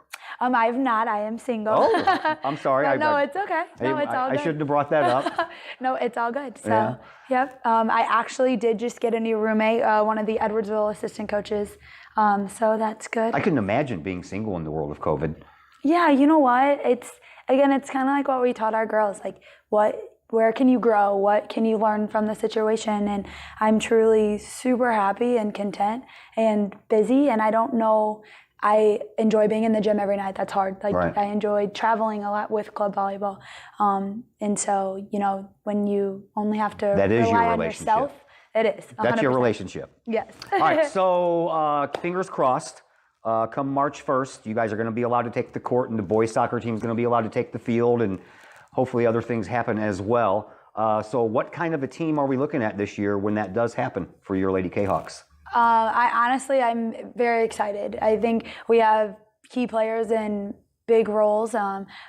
I've not. I am single. Oh, I'm sorry. No, it's okay. No, it's all good. I shouldn't have brought that up. No, it's all good. So, Yeah. yep. I actually did just get a new roommate, one of the Edwardsville assistant coaches. So that's good. I couldn't imagine being single in the world of COVID. Yeah, you know what? It's kind of like what we taught our girls. Like, where can you grow? What can you learn from the situation? And I'm truly super happy and content and busy. And I don't know, I enjoy being in the gym every night. That's hard. Like, Right. I enjoyed traveling a lot with club volleyball. And so, when you only have to That is your rely on relationship. yourself, it is. 100%. That's your relationship. Yes. All right, so fingers crossed. Come March 1st, you guys are going to be allowed to take the court, and the boys soccer team is going to be allowed to take the field, and hopefully other things happen as well. So what kind of a team are we looking at this year when that does happen for your Lady Kahawks? I'm very excited. I think we have key players in big roles.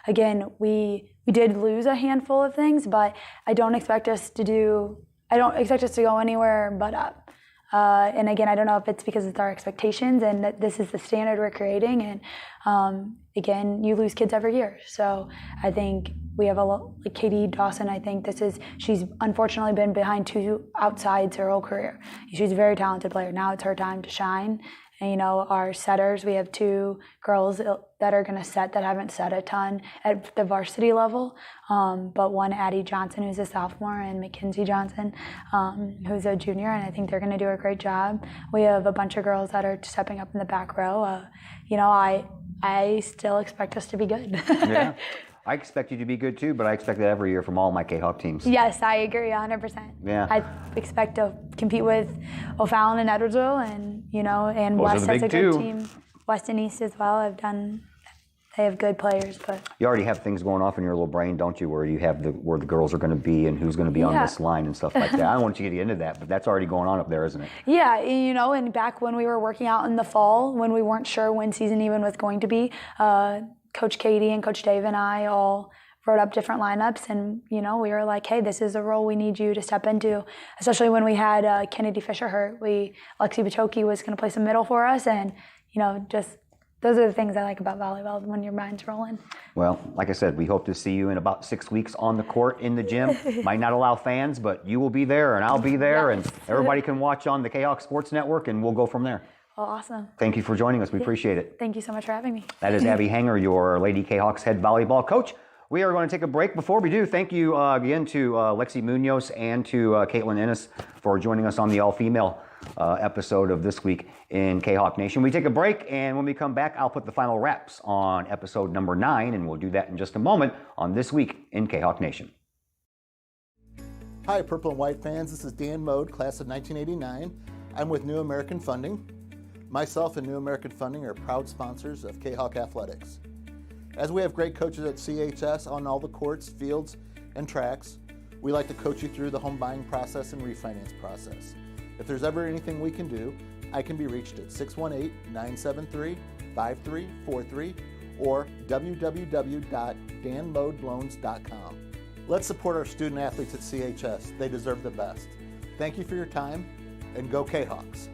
Again, we did lose a handful of things, but I don't expect us to go anywhere but up. And again, I don't know if it's because it's our expectations and that this is the standard we're creating. And again, you lose kids every year. So I think we have like Katie Dawson. I think she's unfortunately been behind two outsides her whole career. She's a very talented player. Now it's her time to shine. And, our setters, we have two girls that are going to set that haven't set a ton at the varsity level. But one, Addie Johnson, who's a sophomore, and Mackenzie Johnson, who's a junior, and I think they're going to do a great job. We have a bunch of girls that are stepping up in the back row. I still expect us to be good. Yeah. I expect you to be good too, but I expect that every year from all my Kahawk teams. Yes, I agree 100%. Yeah. I expect to compete with O'Fallon and Edwardsville, and and Those are West the has a big good two. team. West and East as well. They have good players, but You already have things going off in your little brain, don't you, where you have where the girls are going to be and who's going to be on Yeah. this line and stuff like that. I don't want you to get into that, but that's already going on up there, isn't it? yeah, and back when we were working out in the fall, when we weren't sure when season even was going to be, Coach Katie and Coach Dave and I all wrote up different lineups, and we were like, hey, this is a role we need you to step into, especially when we had Kennedy Fisher hurt. Lexi Bachoki was going to play some middle for us, and just those are the things I like about volleyball when your mind's rolling. Well, like I said, we hope to see you in about 6 weeks on the court in the gym. Might not allow fans, but you will be there and I'll be there, Yes. and everybody can watch on the Kahawk Sports Network, and we'll go from there. Well, awesome. Thank you for joining us. We appreciate it. Thank you so much for having me. That is Abby Hanger, your Lady Kahawks head volleyball coach. We are going to take a break. Before we do, thank you again to Lexi Munoz and to Caitlin Ennis for joining us on the all-female episode of This Week in Kahawk Nation. We take a break, and when we come back, I'll put the final wraps on episode number 9, and we'll do that in just a moment on This Week in Kahawk Nation. Hi, Purple and White fans. This is Dan Mode, class of 1989. I'm with New American Funding. Myself and New American Funding are proud sponsors of Kahawk Athletics. As we have great coaches at CHS on all the courts, fields, and tracks, we like to coach you through the home buying process and refinance process. If there's ever anything we can do, I can be reached at 618-973-5343 or www.danmodeloans.com. Let's support our student athletes at CHS. They deserve the best. Thank you for your time, and go Kahawks.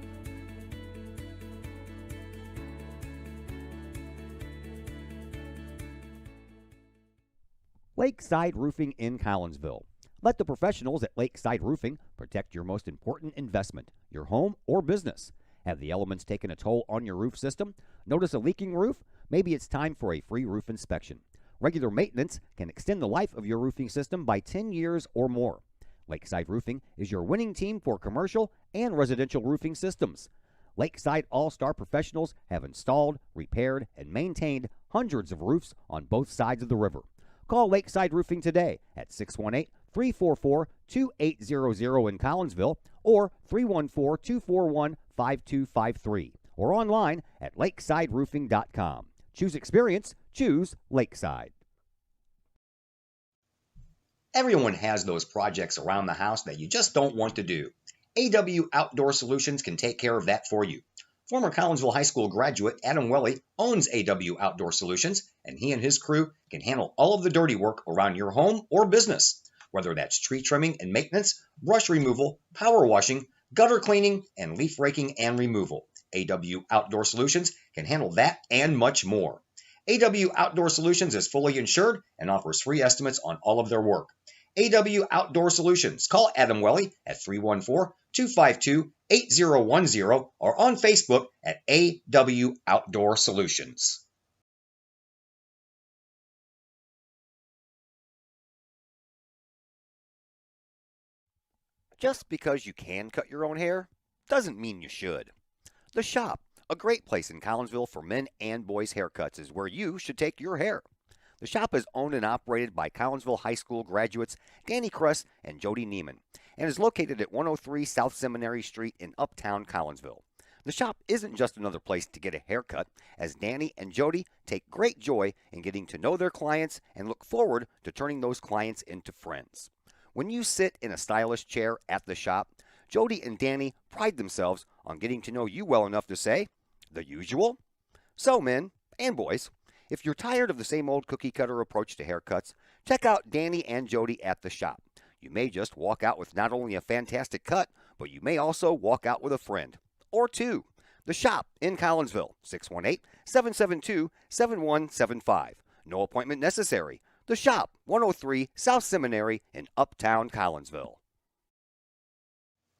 Lakeside Roofing in Collinsville. Let the professionals at Lakeside Roofing protect your most important investment, your home or business. Have the elements taken a toll on your roof system? Notice a leaking roof? Maybe it's time for a free roof inspection. Regular maintenance can extend the life of your roofing system by 10 years or more. Lakeside Roofing is your winning team for commercial and residential roofing systems. Lakeside All-Star professionals have installed, repaired, and maintained hundreds of roofs on both sides of the river. Call Lakeside Roofing today at 618-344-2800 in Collinsville or 314-241-5253 or online at lakesideroofing.com. Choose experience, choose Lakeside. Everyone has those projects around the house that you just don't want to do. AW Outdoor Solutions can take care of that for you. Former Collinsville High School graduate Adam Welly owns AW Outdoor Solutions, and he and his crew can handle all of the dirty work around your home or business, whether that's tree trimming and maintenance, brush removal, power washing, gutter cleaning, and leaf raking and removal. AW Outdoor Solutions can handle that and much more. AW Outdoor Solutions is fully insured and offers free estimates on all of their work. AW Outdoor Solutions. Call Adam Welly at 314-252-8010 or on Facebook at AW Outdoor Solutions. Just because you can cut your own hair doesn't mean you should. The Shop, a great place in Collinsville for men and boys haircuts, is where you should take your hair. The Shop is owned and operated by Collinsville High School graduates Danny Kress and Jody Neiman and is located at 103 South Seminary Street in Uptown Collinsville. The Shop isn't just another place to get a haircut, as Danny and Jody take great joy in getting to know their clients and look forward to turning those clients into friends. When you sit in a stylish chair at the Shop, Jody and Danny pride themselves on getting to know you well enough to say, the usual? So, men and boys, if you're tired of the same old cookie cutter approach to haircuts, check out Danny and Jody at the Shop. You may just walk out with not only a fantastic cut, but you may also walk out with a friend or two. The Shop in Collinsville, 618-772-7175. No appointment necessary. The Shop, 103 South Seminary in Uptown Collinsville.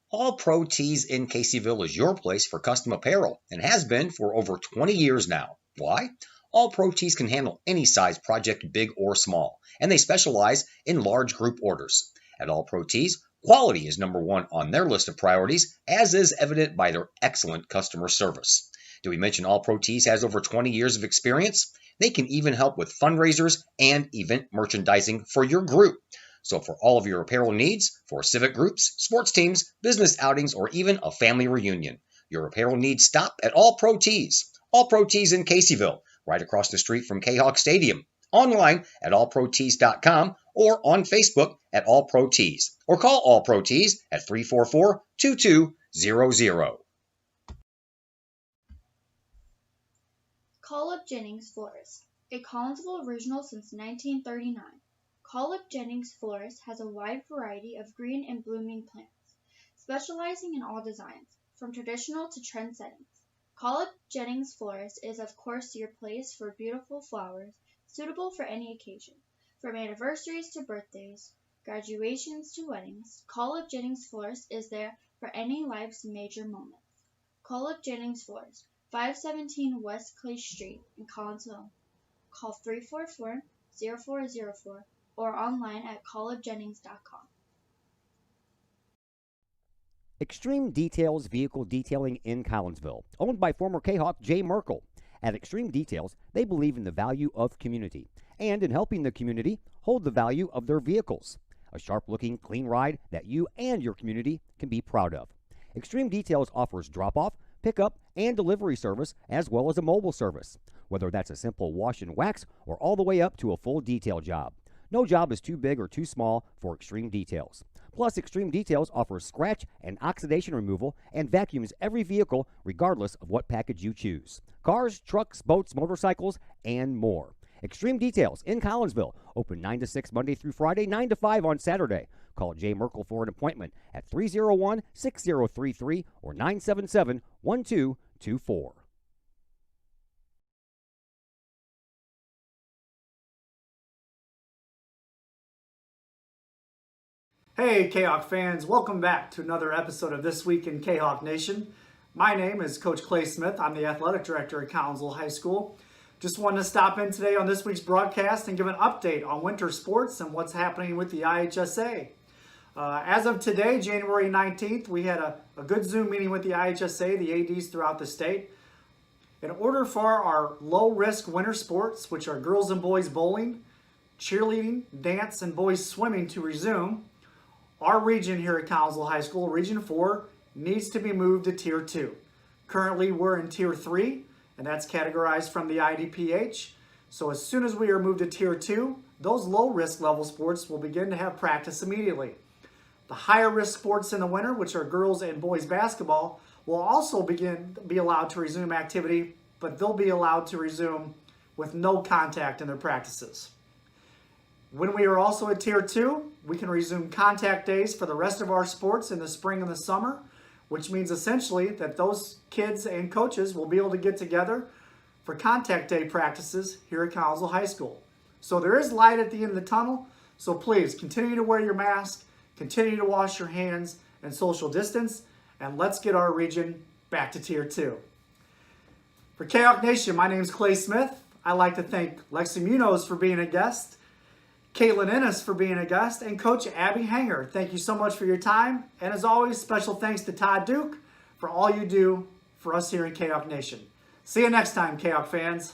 All Pro Tees in Caseyville is your place for custom apparel and has been for over 20 years now. Why? All Pro Tees can handle any size project, big or small, and they specialize in large group orders. At All Pro Tees, quality is number one on their list of priorities, as is evident by their excellent customer service. Do we mention All Pro Tees has over 20 years of experience? They can even help with fundraisers and event merchandising for your group. So for all of your apparel needs, for civic groups, sports teams, business outings, or even a family reunion, your apparel needs stop at All Pro Tees. All Pro Tees in Caseyville, right across the street from Kahok Stadium. Online at allprotees.com or on Facebook at All Pro Tees. Or call All Pro Tees at 344-2200. Call Up Jennings Florist, a Collinsville original since 1939. Call Up Jennings Florist has a wide variety of green and blooming plants, specializing in all designs, from traditional to trend settings. Call Up Jennings Florist is of course your place for beautiful flowers, suitable for any occasion. From anniversaries to birthdays, graduations to weddings, Call Up Jennings Florist is there for any life's major moments. Call Up Jennings Florist, 517 West Clay Street in Collinsville. Call 344-0404 or online at callupjennings.com. Extreme Details Vehicle Detailing in Collinsville, owned by former Kahok Jay Merkel. At Extreme Details, they believe in the value of community and in helping the community hold the value of their vehicles. A sharp-looking, clean ride that you and your community can be proud of. Extreme Details offers drop-off, pickup, and delivery service, as well as a mobile service, whether that's a simple wash and wax or all the way up to a full detail job. No job is too big or too small for Extreme Details. Plus, Extreme Details offers scratch and oxidation removal and vacuums every vehicle regardless of what package you choose. Cars, trucks, boats, motorcycles, and more. Extreme Details in Collinsville, open 9 to 6 Monday through Friday, 9 to 5 on Saturday. Call Jay Merkel for an appointment at 301-6033 or 977-1224. Hey Kahok fans, welcome back to another episode of This Week in Kahok Nation. My name is Coach Clay Smith. I'm the athletic director at Collinsville High School. Just wanted to stop in today on this week's broadcast and give an update on winter sports and what's happening with the IHSA. As of today, January 19th, we had a good Zoom meeting with the IHSA, the ADs throughout the state. In order for our low-risk winter sports, which are girls and boys bowling, cheerleading, dance, and boys swimming to resume, our region here at Collinsville High School, Region 4, needs to be moved to Tier 2. Currently, we're in Tier 3, and that's categorized from the IDPH. So as soon as we are moved to Tier 2, those low-risk level sports will begin to have practice immediately. The higher-risk sports in the winter, which are girls and boys basketball, will also be allowed to resume activity, but they'll be allowed to resume with no contact in their practices. When we are also at Tier 2, we can resume contact days for the rest of our sports in the spring and the summer, which means essentially that those kids and coaches will be able to get together for for contact day practices here at Collinsville High School. So there is light at the end of the tunnel, so please continue to wear your mask, continue to wash your hands and social distance, and let's get our region back to Tier 2. For Kahok Nation, my name is Clay Smith. I'd like to thank Lexi Munoz for being a guest, Caitlin Ennis for being a guest, and Coach Abby Hanger. Thank you so much for your time. And as always, special thanks to Todd Duke for all you do for us here in Kahok Nation. See you next time, Kahok fans.